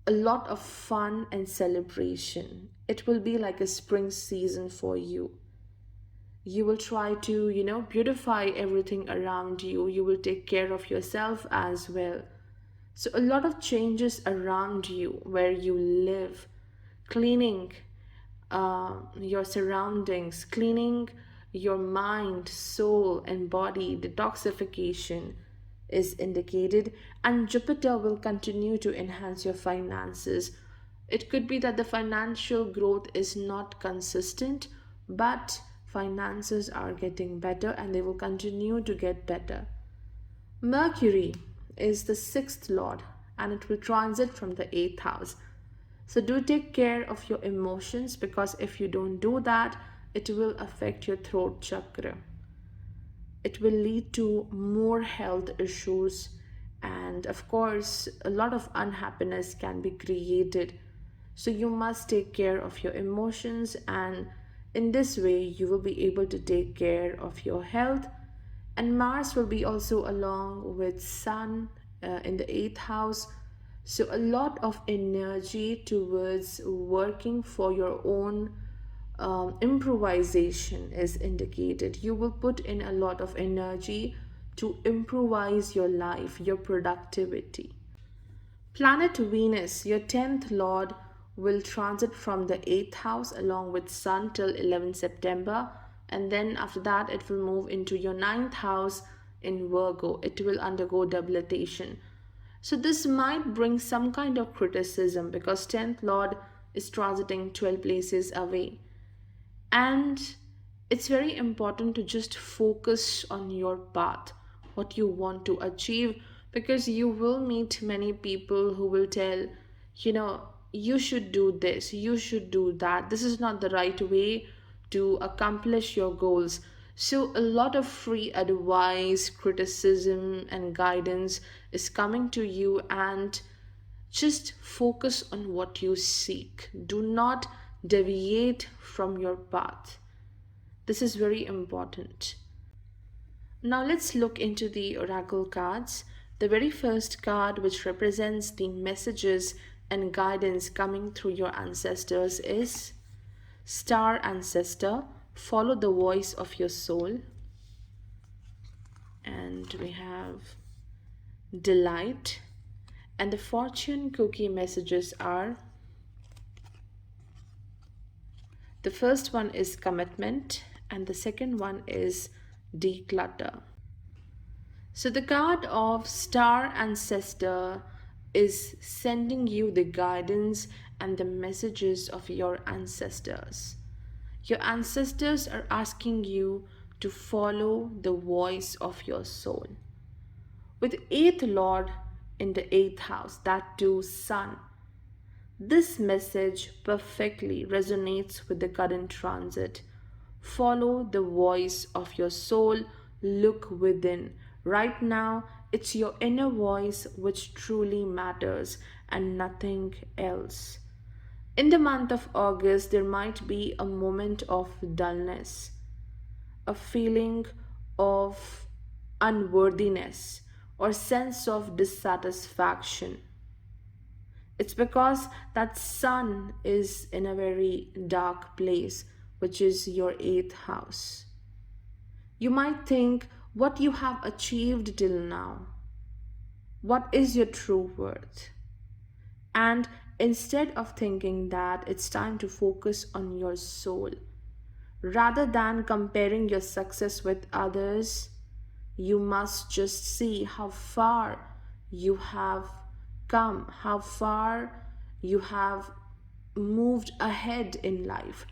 a lot of fun and celebration. It will be like a spring season for you. You will try to, beautify everything around you. You will take care of yourself as well. So, a lot of changes around you where you live, cleaning your surroundings, cleaning your mind, soul, and body, detoxification is indicated, and Jupiter will continue to enhance your finances. It could be that the financial growth is not consistent, but finances are getting better and they will continue to get better. Mercury is the sixth lord and it will transit from the eighth house. So do take care of your emotions, because if you don't do that, it will affect your throat chakra. it will lead to more health issues, and of course a lot of unhappiness can be created. So you must take care of your emotions, and in this way you will be able to take care of your health. And Mars will be also along with Sun in the 8th house, so a lot of energy towards working for your own improvisation is indicated. You will put in a lot of energy to improvise your life, your productivity. Planet Venus, your 10th lord, will transit from the 8th house along with Sun till 11 September, and then after that it will move into your 9th house in Virgo. It will undergo debilitation. So this might bring some kind of criticism because 10th lord is transiting 12 places away. And it's very important to just focus on your path, what you want to achieve, because you will meet many people who will tell, you know, you should do this, you should do that. This is not the right way to accomplish your goals. So, a lot of free advice, criticism, and guidance is coming to you, and just focus on what you seek. Do not deviate from your path. This is very important. Now let's look into the oracle cards. The very first card, which represents the messages and guidance coming through your ancestors, is Star Ancestor. Follow the voice of your soul. And we have Delight. And the fortune cookie messages are, the first one is Commitment, and the second one is Declutter. So the card of Star Ancestor is sending you the guidance and the messages of your ancestors. Your ancestors are asking you to follow the voice of your soul. With 8th lord in the 8th house, that too Sun, this message perfectly resonates with the current transit. Follow the voice of your soul, look within. Right now, it's your inner voice which truly matters and nothing else. In the month of August, there might be a moment of dullness, a feeling of unworthiness, or sense of dissatisfaction. It's because that Sun is in a very dark place, which is your 8th house. You might think what you have achieved till now. What is your true worth? And instead of thinking that, it's time to focus on your soul. Rather than comparing your success with others, you must just see how far you have come, how far you have moved ahead in life,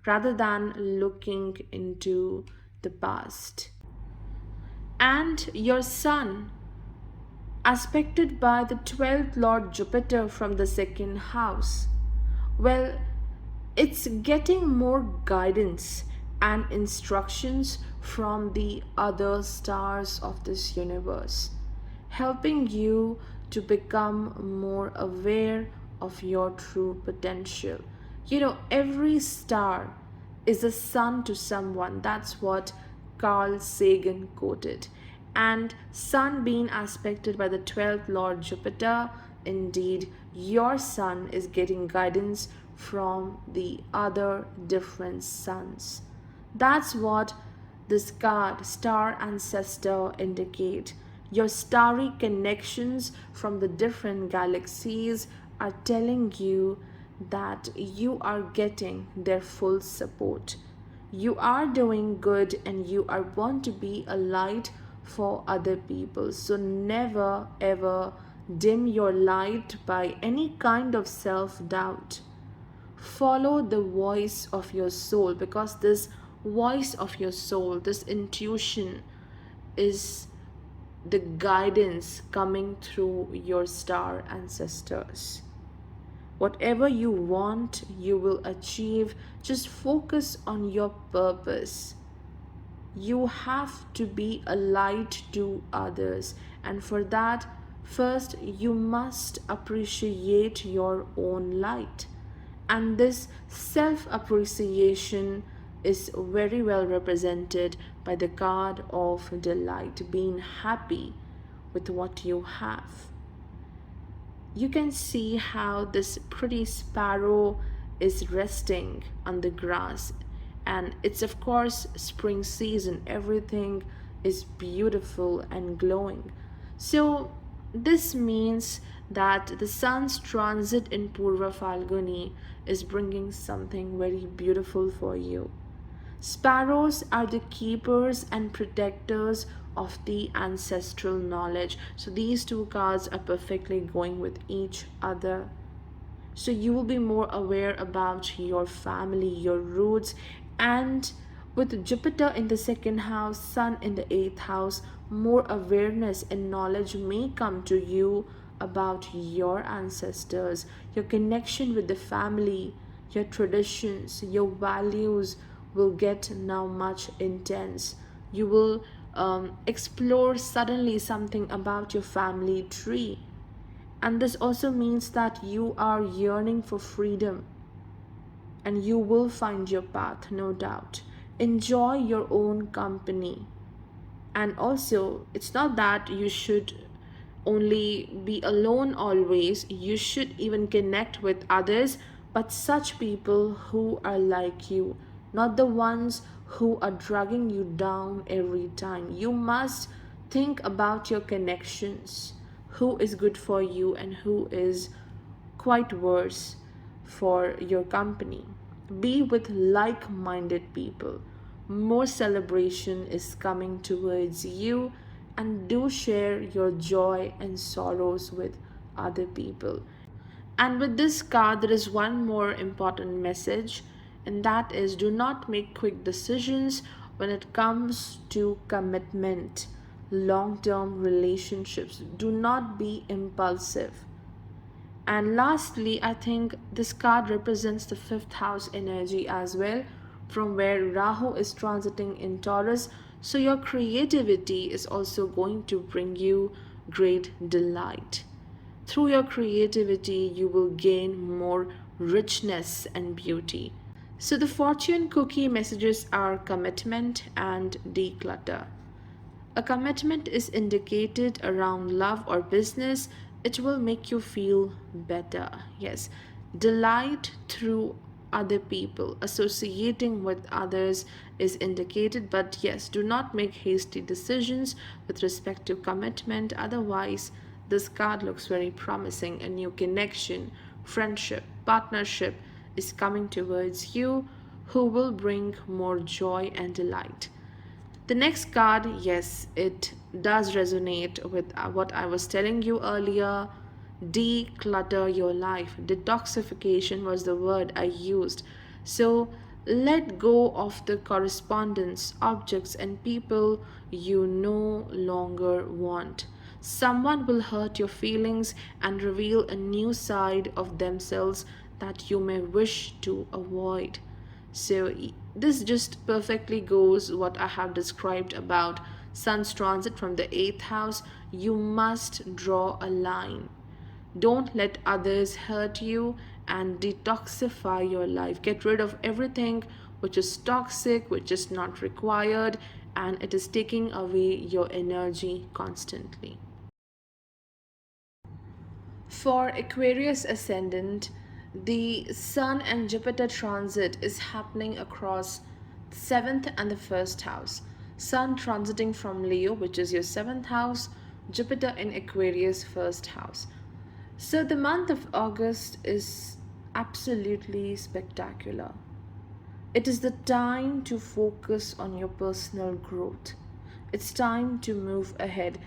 rather than looking into the past. And your Sun, aspected by the 12th Lord Jupiter from the 2nd house, well, it's getting more guidance and instructions from the other stars of this universe, helping you to become more aware of your true potential. You know, every star is a sun to someone. That's what Carl Sagan quoted. And Sun being aspected by the 12th Lord Jupiter, indeed, your Sun is getting guidance from the other different suns. That's what this card, Star Ancestor, indicate. Your starry connections from the different galaxies are telling you that you are getting their full support. You are doing good and you are want to be a light for other people. So never ever dim your light by any kind of self-doubt. Follow the voice of your soul, because this voice of your soul, this intuition, is the guidance coming through your star ancestors. Whatever you want, you will achieve. Just focus on your purpose. You have to be a light to others, and for that, first you must appreciate your own light. And this self appreciation is very well represented by the card of delight, being happy with what you have. You can see how this pretty sparrow is resting on the grass, and it's of course spring season. Everything is beautiful and glowing. So this means that the sun's transit in Purva Falguni is bringing something very beautiful for you. Sparrows are the keepers and protectors of the ancestral knowledge. So these two cards are perfectly going with each other. So you will be more aware about your family, your roots, and with Jupiter in the second house, Sun in the eighth house, more awareness and knowledge may come to you about your ancestors, your connection with the family, your traditions, your values will get now much intense. You will explore suddenly something about your family tree. And this also means that you are yearning for freedom and you will find your path, no doubt. Enjoy your own company. And also, it's not that you should only be alone always, you should even connect with others, but such people who are like you, not the ones who are dragging you down every time. You must think about your connections, who is good for you and who is quite worse for your company. Be with like minded people. More celebration is coming towards you, and do share your joy and sorrows with other people. And with this card, there is one more important message, and that is do not make quick decisions when it comes to commitment, long term relationships. Do not be impulsive. And lastly, I think this card represents the fifth house energy as well, from where Rahu is transiting in Taurus. So your creativity is also going to bring you great delight. Through your creativity, you will gain more richness and beauty. So the fortune cookie messages are commitment and declutter. A commitment is indicated around love or business. It will make you feel better. Yes. Delight through other people. Associating with others is indicated, but yes, do not make hasty decisions with respect to commitment. Otherwise, this card looks very promising. A new connection, friendship, partnership is coming towards you who will bring more joy and delight. The next card, yes, it does resonate with what I was telling you earlier. Declutter your life. Detoxification was the word I used. So let go of the correspondence, objects, and people you no longer want. Someone will hurt your feelings and reveal a new side of themselves that you may wish to avoid. So this just perfectly goes what I have described about Sun's transit from the eighth house. You must draw a line. Don't let others hurt you and detoxify your life. Get rid of everything which is toxic, which is not required, and it is taking away your energy constantly. For Aquarius ascendant, the Sun and Jupiter transit is happening across the 7th and the 1st house. Sun transiting from Leo, which is your 7th house, Jupiter in Aquarius 1st house. So the month of August is absolutely spectacular. It is the time to focus on your personal growth. It's time to move ahead.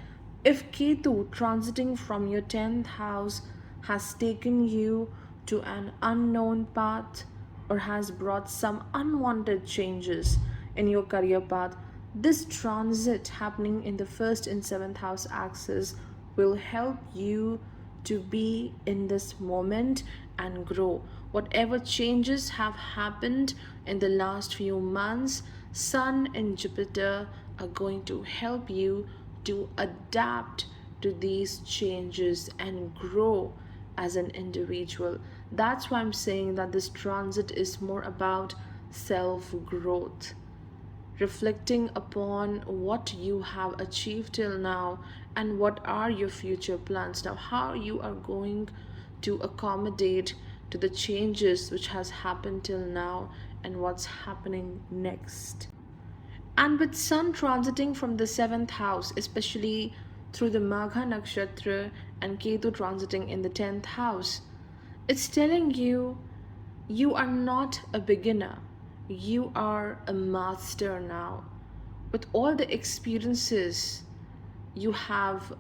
If Ketu transiting from your 10th house has taken you to an unknown path or has brought some unwanted changes in your career path, this transit happening in the 1st and 7th house axis will help you to be in this moment and grow. Whatever changes have happened in the last few months, Sun and Jupiter are going to help you to adapt to these changes and grow as an individual. That's why I'm saying that this transit is more about self growth, reflecting upon what you have achieved till now and what are your future plans now, how you are going to accommodate to the changes which has happened till now and what's happening next. And with Sun transiting from the seventh house, especially through the Magha Nakshatra, and Ketu transiting in the 10th house, it's telling you you are not a beginner, you are a master now. With all the experiences you have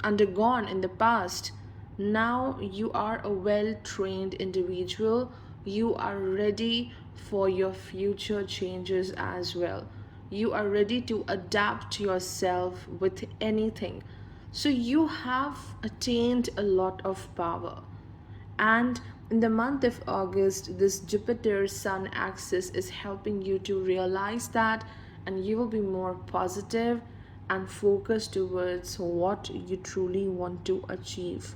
undergone in the past, now you are a well trained individual. You are ready for your future changes as well. You are ready to adapt yourself with anything. So you have attained a lot of power. And in the month of August, this Jupiter Sun axis is helping you to realize that, and you will be more positive and focused towards what you truly want to achieve.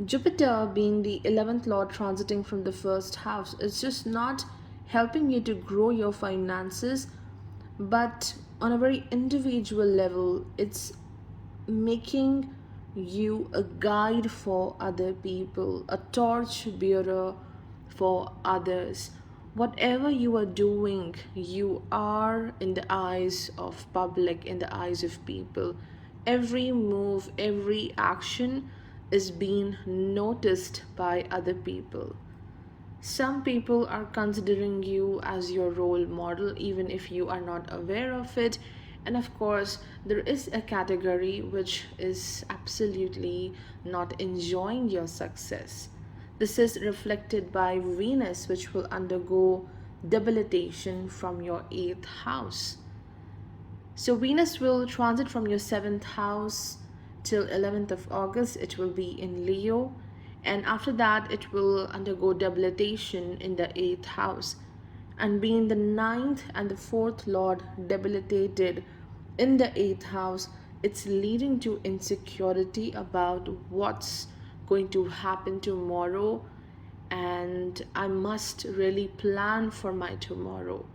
Jupiter, being the 11th lord transiting from the first house, is just not helping you to grow your finances, but on a very individual level, it's making you a guide for other people, a torch bearer for others. Whatever you are doing, you are in the eyes of public, in the eyes of people. Every move, every action is being noticed by other people. Some people are considering you as your role model, even if you are not aware of it. And of course, there is a category which is absolutely not enjoying your success. This is reflected by Venus, which will undergo debilitation from your 8th house. So Venus will transit from your 7th house till 11th of August. It will be in Leo, and after that it will undergo debilitation in the 8th house. And being the 9th and the 4th lord debilitated in the 8th house, it's leading to insecurity about what's going to happen tomorrow, and I must really plan for my tomorrow.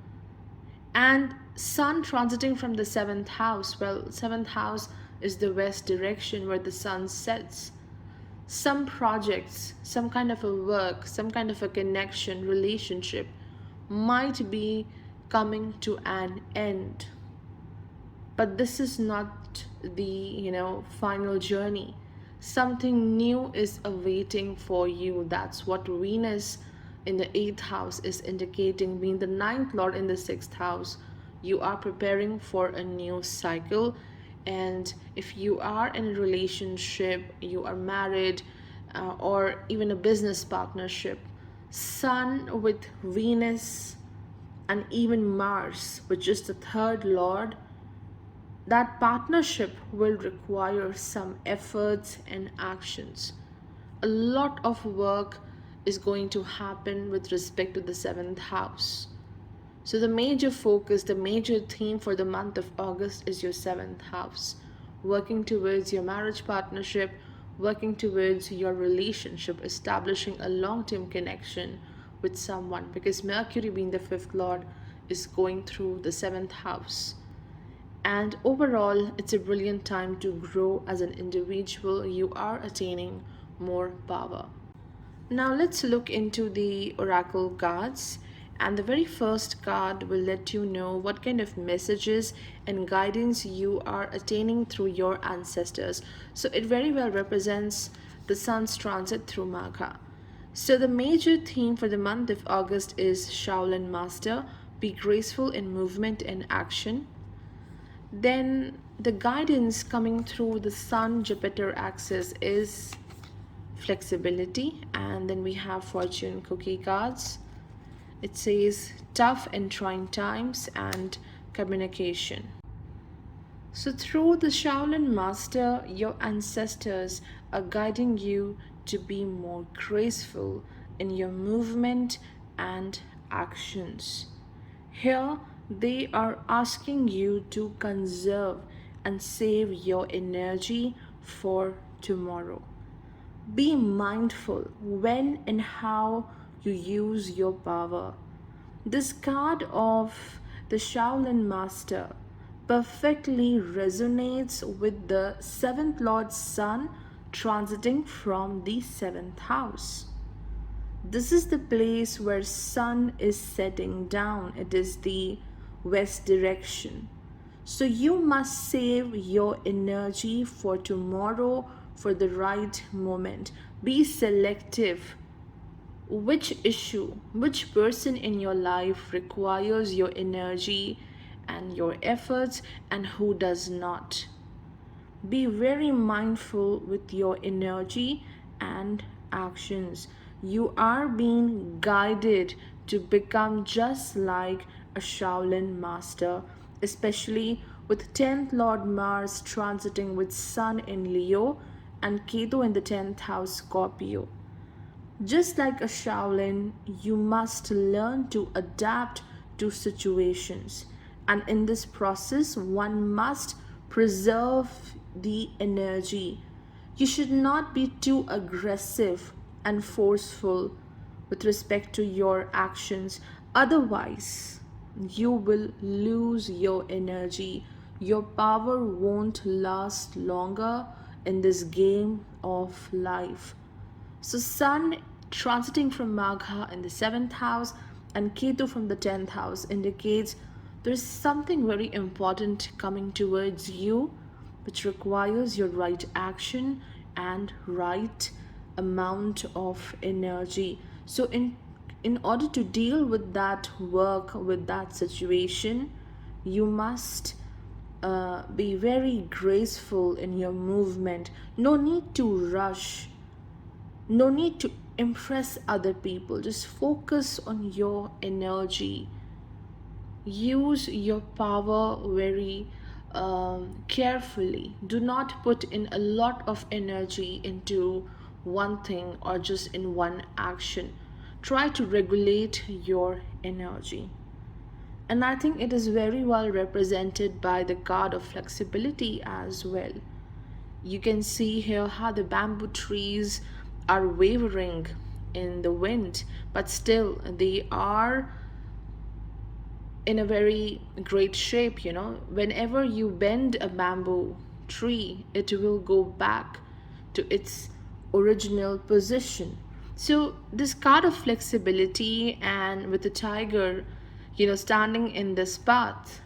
And Sun transiting from the 7th house, well, 7th house is the west direction where the sun sets. Some projects, some kind of a work, some kind of a connection, relationship might be coming to an end. But this is not the final journey. Something new is awaiting for you. That's what Venus in the 8th house is indicating. Being the 9th lord in the 6th house, you are preparing for a new cycle. And if you are in a relationship, you are married, or even a business partnership, Sun with Venus and even Mars, which is the 3rd lord, that partnership will require some efforts and actions. A lot of work is going to happen with respect to the 7th house. So the major focus, the major theme for the month of August is your 7th house. Working towards your marriage partnership, working towards your relationship, establishing a long-term connection with someone, because Mercury, being the 5th lord, is going through the 7th house. And overall, it's a brilliant time to grow as an individual. You are attaining more power. Now let's look into the oracle cards. And the very first card will let you know what kind of messages and guidance you are attaining through your ancestors. So it very well represents the sun's transit through Magha. So the major theme for the month of August is Shaolin Master. Be graceful in movement and action. Then the guidance coming through the Sun Jupiter axis is flexibility. And then we have fortune cookie cards. It says tough and trying times and communication. So through the Shaolin Master, your ancestors are guiding you to be more graceful in your movement and actions. Here, they are asking you to conserve and save your energy for tomorrow. Be mindful when and how you use your power. This card of the Shaolin Master perfectly resonates with the seventh Lord Sun transiting from the seventh house. This is the place where sun is setting down. It is the west direction. So you must save your energy for tomorrow for the right moment. Be selective. Which issue, which person in your life requires your energy and your efforts and who does not. Be very mindful with your energy and actions. You are being guided to become just like a Shaolin master, especially with 10th Lord Mars transiting with Sun in Leo and Ketu in the 10th house Scorpio. Just like a Shaolin, you must learn to adapt to situations. And in this process, one must preserve the energy. You should not be too aggressive and forceful with respect to your actions. Otherwise, you will lose your energy. Your power won't last longer in this game of life. So Sun transiting from Magha in the 7th house and Ketu from the 10th house indicates there is something very important coming towards you which requires your right action and right amount of energy. So in order to deal with that work, with that situation, you must be very graceful in your movement. No need to rush, no need to impress other people. Just focus on your energy. Use your power very carefully. Do not put in a lot of energy into one thing or just in one action. Try to regulate your energy. And I think it is very well represented by the card of flexibility as well. You can see here how the bamboo trees are wavering in the wind, but still they are in a very great shape. Whenever you bend a bamboo tree, it will go back to its original position. So this card of flexibility and with the tiger, standing in this path,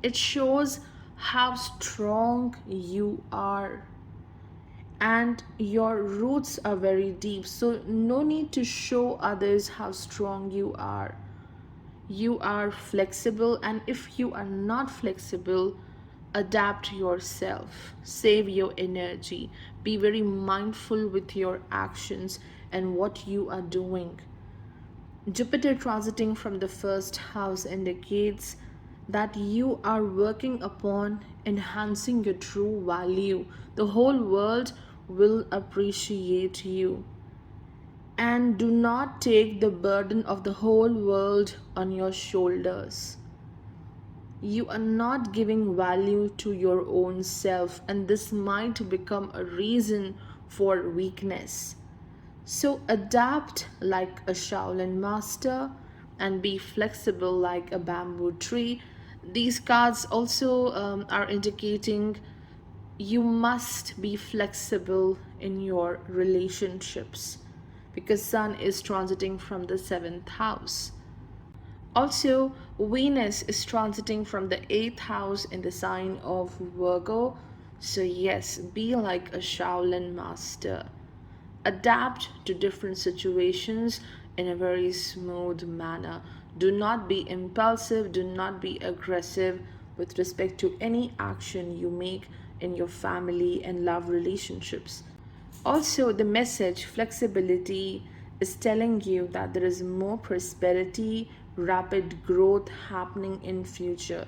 it shows how strong you are, and your roots are very deep. So no need to show others how strong you are. You are flexible, and if you are not flexible, adapt yourself, save your energy, be very mindful with your actions and what you are doing. Jupiter transiting from the first house indicates that you are working upon enhancing your true value. The whole world will appreciate you. And do not take the burden of the whole world on your shoulders. You are not giving value to your own self, and this might become a reason for weakness. So adapt like a Shaolin master and be flexible like a bamboo tree. These cards also are indicating you must be flexible in your relationships because Sun is transiting from the 7th house. Also, Venus is transiting from the 8th house in the sign of Virgo. So, yes, be like a Shaolin master. Adapt to different situations in a very smooth manner. Do not be impulsive, do not be aggressive with respect to any action you make in your family and love relationships. Also, the message flexibility is telling you that there is more prosperity, rapid growth happening in future.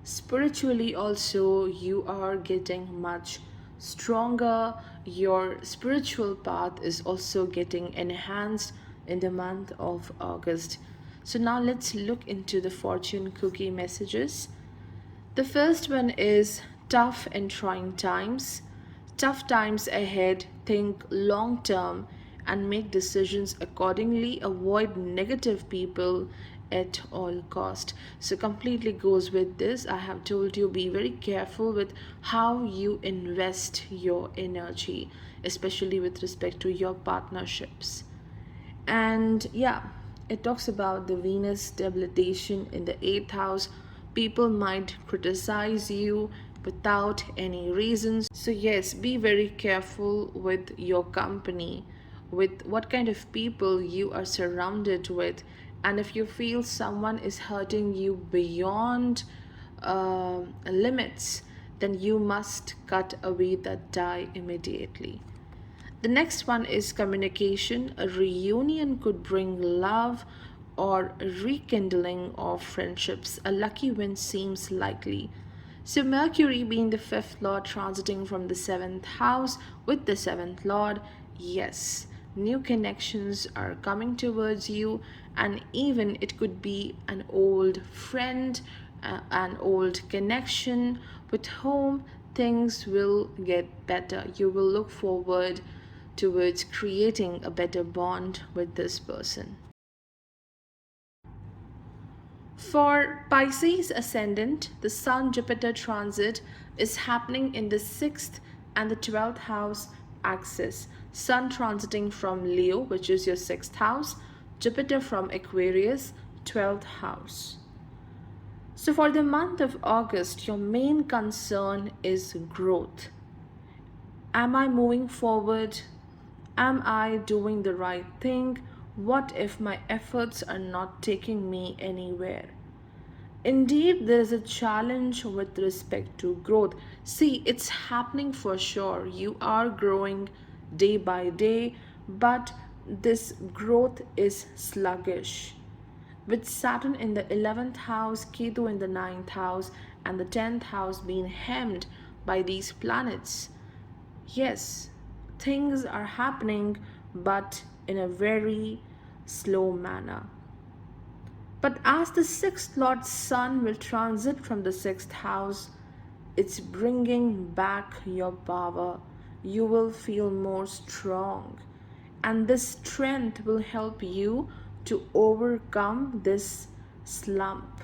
Spiritually also, you are getting much stronger. Your spiritual path is also getting enhanced in the month of August. So now let's look into the fortune cookie messages. The first one is tough and trying times. Tough times ahead, think long term and make decisions accordingly. Avoid negative people at all cost. So completely goes with this. I have told you be very careful with how you invest your energy, especially with respect to your partnerships. And yeah, it talks about the Venus debilitation in the eighth house. People might criticize you without any reasons. So, yes, be very careful with your company, with what kind of people you are surrounded with. And if you feel someone is hurting you beyond limits, then you must cut away that tie immediately. The next one is communication. A reunion could bring love or rekindling of friendships. A lucky win seems likely. So, Mercury being the fifth lord transiting from the seventh house with the seventh lord, yes, new connections are coming towards you, and even it could be an old friend, an old connection with whom things will get better. You will look forward towards creating a better bond with this person. For Pisces ascendant, the Sun Jupiter transit is happening in the 6th and the 12th house axis. Sun transiting from Leo, which is your 6th house, Jupiter from Aquarius, 12th house. So, for the month of August, your main concern is growth. Am I moving forward? Am I doing the right thing? What if my efforts are not taking me anywhere? Indeed, there is a challenge with respect to growth. See, it's happening for sure. You are growing day by day, but this growth is sluggish. With Saturn in the 11th house, Ketu in the 9th house, and the 10th house being hemmed by these planets, yes, things are happening, but in a very slow manner. But as the sixth Lord Sun will transit from the sixth house, it's bringing back your power. You will feel more strong, and this strength will help you to overcome this slump.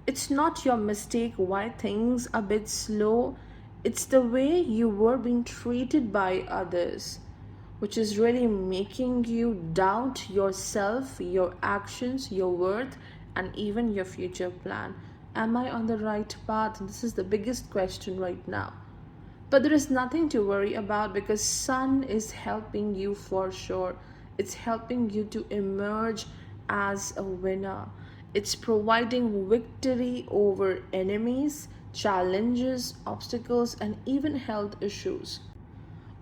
It's not your mistake why things are a bit slow. It's the way you were being treated by others, which is really making you doubt yourself, your actions, your worth, and even your future plan. Am I on the right path? This is the biggest question right now. But there is nothing to worry about because Sun is helping you for sure. It's helping you to emerge as a winner. It's providing victory over enemies, challenges, obstacles, and even health issues.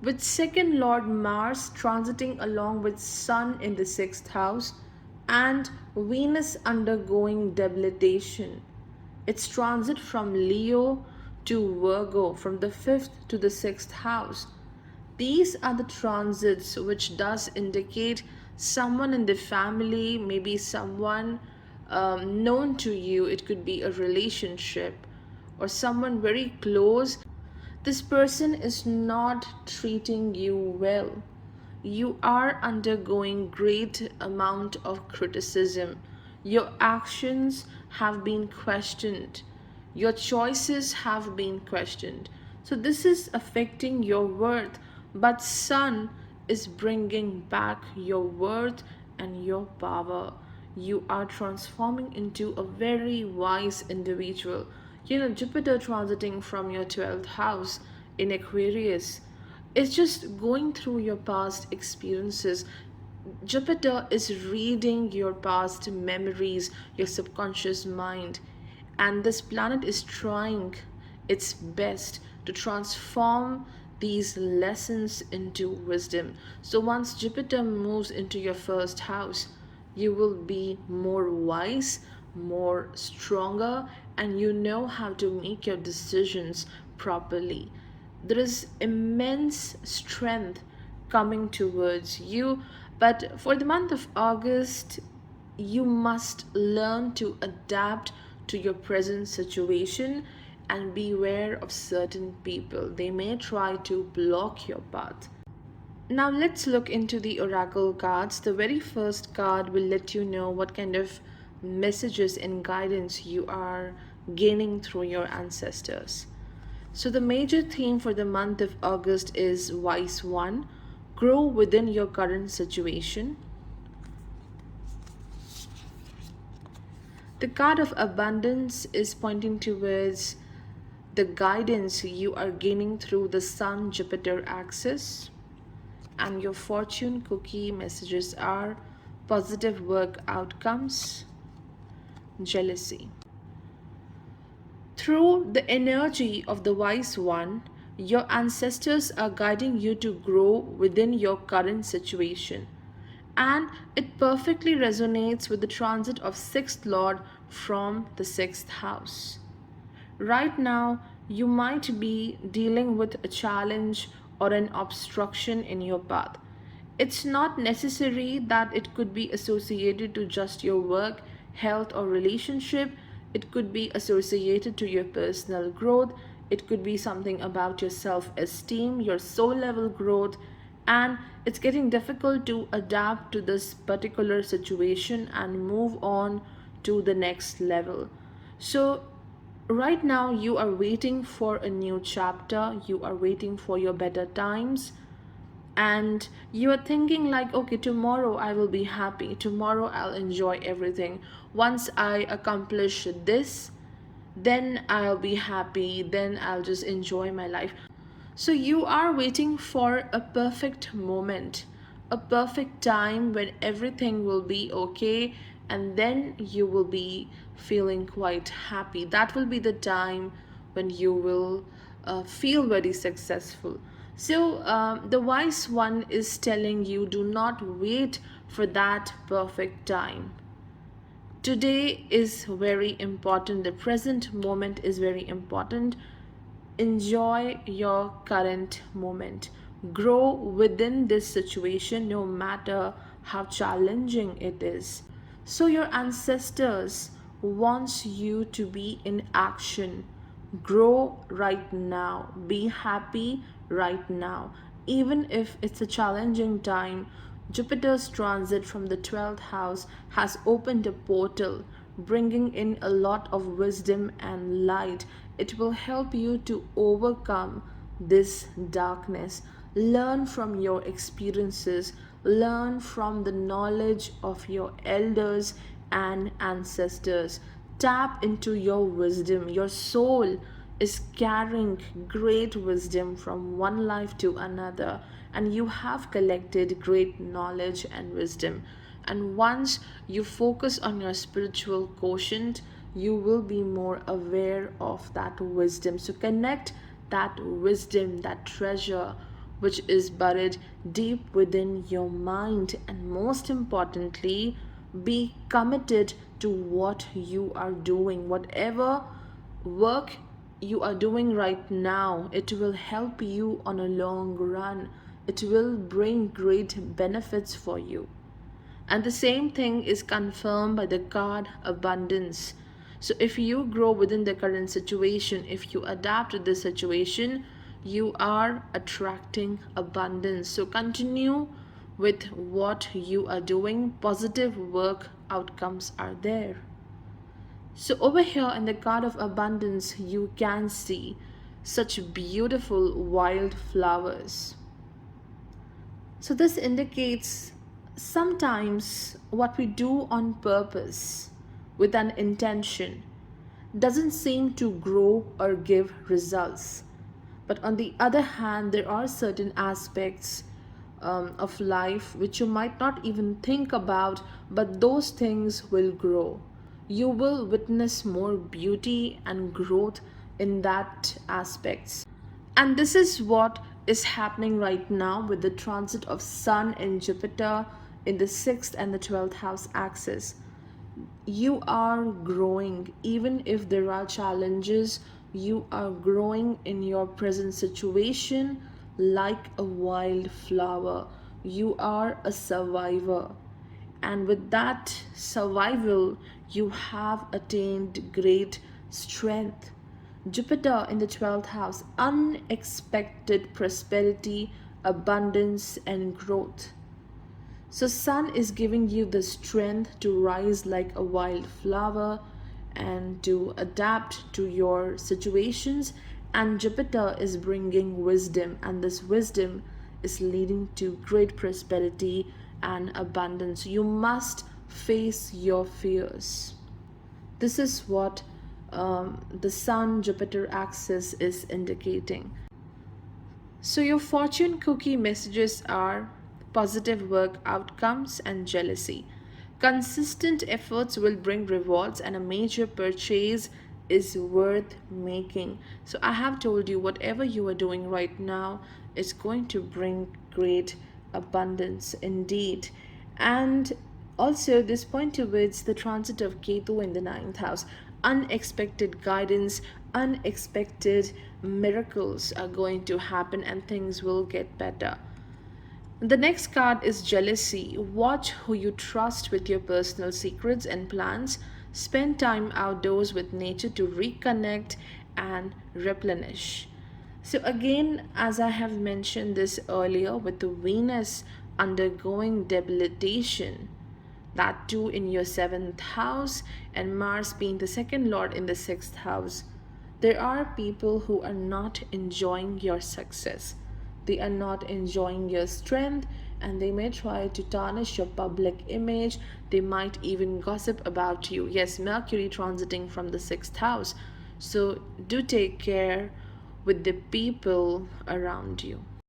With second Lord Mars transiting along with Sun in the sixth house and Venus undergoing debilitation. Its transit from Leo to Virgo from the fifth to the sixth house. These are the transits which does indicate someone in the family, maybe someone known to you. It could be a relationship or someone very close. This person is not treating you well. You are undergoing great amount of criticism. Your actions have been questioned. Your choices have been questioned. So this is affecting your worth, but Sun is bringing back your worth and your power. You are transforming into a very wise individual. Jupiter transiting from your 12th house in Aquarius, it's just going through your past experiences. Jupiter is reading your past memories, your subconscious mind, and this planet is trying its best to transform these lessons into wisdom. So once Jupiter moves into your first house, you will be more wise, more stronger, and you know how to make your decisions properly. There is immense strength coming towards you. But for the month of August, you must learn to adapt to your present situation and beware of certain people. They may try to block your path. Now let's look into the oracle cards. The very first card will let you know what kind of messages and guidance you are gaining through your ancestors. So the major theme for the month of August is Wise One. Grow within your current situation. The card of abundance is pointing towards the guidance you are gaining through the Sun Jupiter axis. And your fortune cookie messages are positive work outcomes, jealousy. Through the energy of the Wise One, your ancestors are guiding you to grow within your current situation. And it perfectly resonates with the transit of 6th Lord from the 6th house. Right now, you might be dealing with a challenge or an obstruction in your path. It's not necessary that it could be associated to just your work, health, or relationship. It could be associated to your personal growth. It could be something about your self esteem, your soul level growth, and it's getting difficult to adapt to this particular situation and move on to the next level. So, right now, you are waiting for a new chapter, you are waiting for your better times, and you are thinking like, okay, tomorrow I will be happy, tomorrow I'll enjoy everything. Once I accomplish this, then I'll be happy, then I'll just enjoy my life. So you are waiting for a perfect moment, a perfect time when everything will be okay, and then you will be feeling quite happy. That will be the time when you will feel very successful. So the Wise One is telling you, do not wait for that perfect time. Today is very important. The present moment is very important. Enjoy your current moment. Grow within this situation no matter how challenging it is. So your ancestors wants you to be in action. Grow right now. Be happy right now. Even if it's a challenging time, Jupiter's transit from the 12th house has opened a portal, bringing in a lot of wisdom and light. It will help you to overcome this darkness. Learn from your experiences, learn from the knowledge of your elders and ancestors. Tap into your wisdom. Your soul is carrying great wisdom from one life to another, and you have collected great knowledge and wisdom. And once you focus on your spiritual quotient, you will be more aware of that wisdom. So connect that wisdom, that treasure which is buried deep within your mind, and most importantly, be committed to what you are doing. Whatever work you are doing right now, it will help you on a long run. It will bring great benefits for you. And the same thing is confirmed by the card abundance. So if you grow within the current situation, if you adapt to this situation, you are attracting abundance. So continue with what you are doing. Positive work outcomes are there. So over here in the card of abundance, you can see such beautiful wild flowers. So this indicates sometimes what we do on purpose with an intention doesn't seem to grow or give results. But on the other hand, there are certain aspects of life which you might not even think about, but those things will grow. You will witness more beauty and growth in that aspects. And this is what is happening right now with the transit of Sun and Jupiter in the 6th and the 12th house axis. You are growing. Even if there are challenges, you are growing in your present situation like a wild flower. You are a survivor. And with that survival, you have attained great strength. Jupiter in the 12th house, unexpected prosperity, abundance, and growth. So, Sun is giving you the strength to rise like a wildflower and to adapt to your situations. And Jupiter is bringing wisdom, and this wisdom is leading to great prosperity and abundance. You must face your fears. This is what the Sun Jupiter axis is indicating. So, your fortune cookie messages are positive work outcomes and jealousy. Consistent efforts will bring rewards, and a major purchase is worth making. So, I have told you whatever you are doing right now is going to bring great abundance indeed. And also, this point towards the transit of Ketu in the ninth house, unexpected guidance, unexpected miracles are going to happen, and things will get better. The next card is jealousy. Watch who you trust with your personal secrets and plans. Spend time outdoors with nature to reconnect and replenish. So, again, as I have mentioned this earlier, with the Venus undergoing debilitation, that too in your seventh house, and Mars being the second lord in the sixth house, there are people who are not enjoying your success. They are not enjoying your strength, and they may try to tarnish your public image. They might even gossip about you. Yes, Mercury transiting from the sixth house. So do take care with the people around you.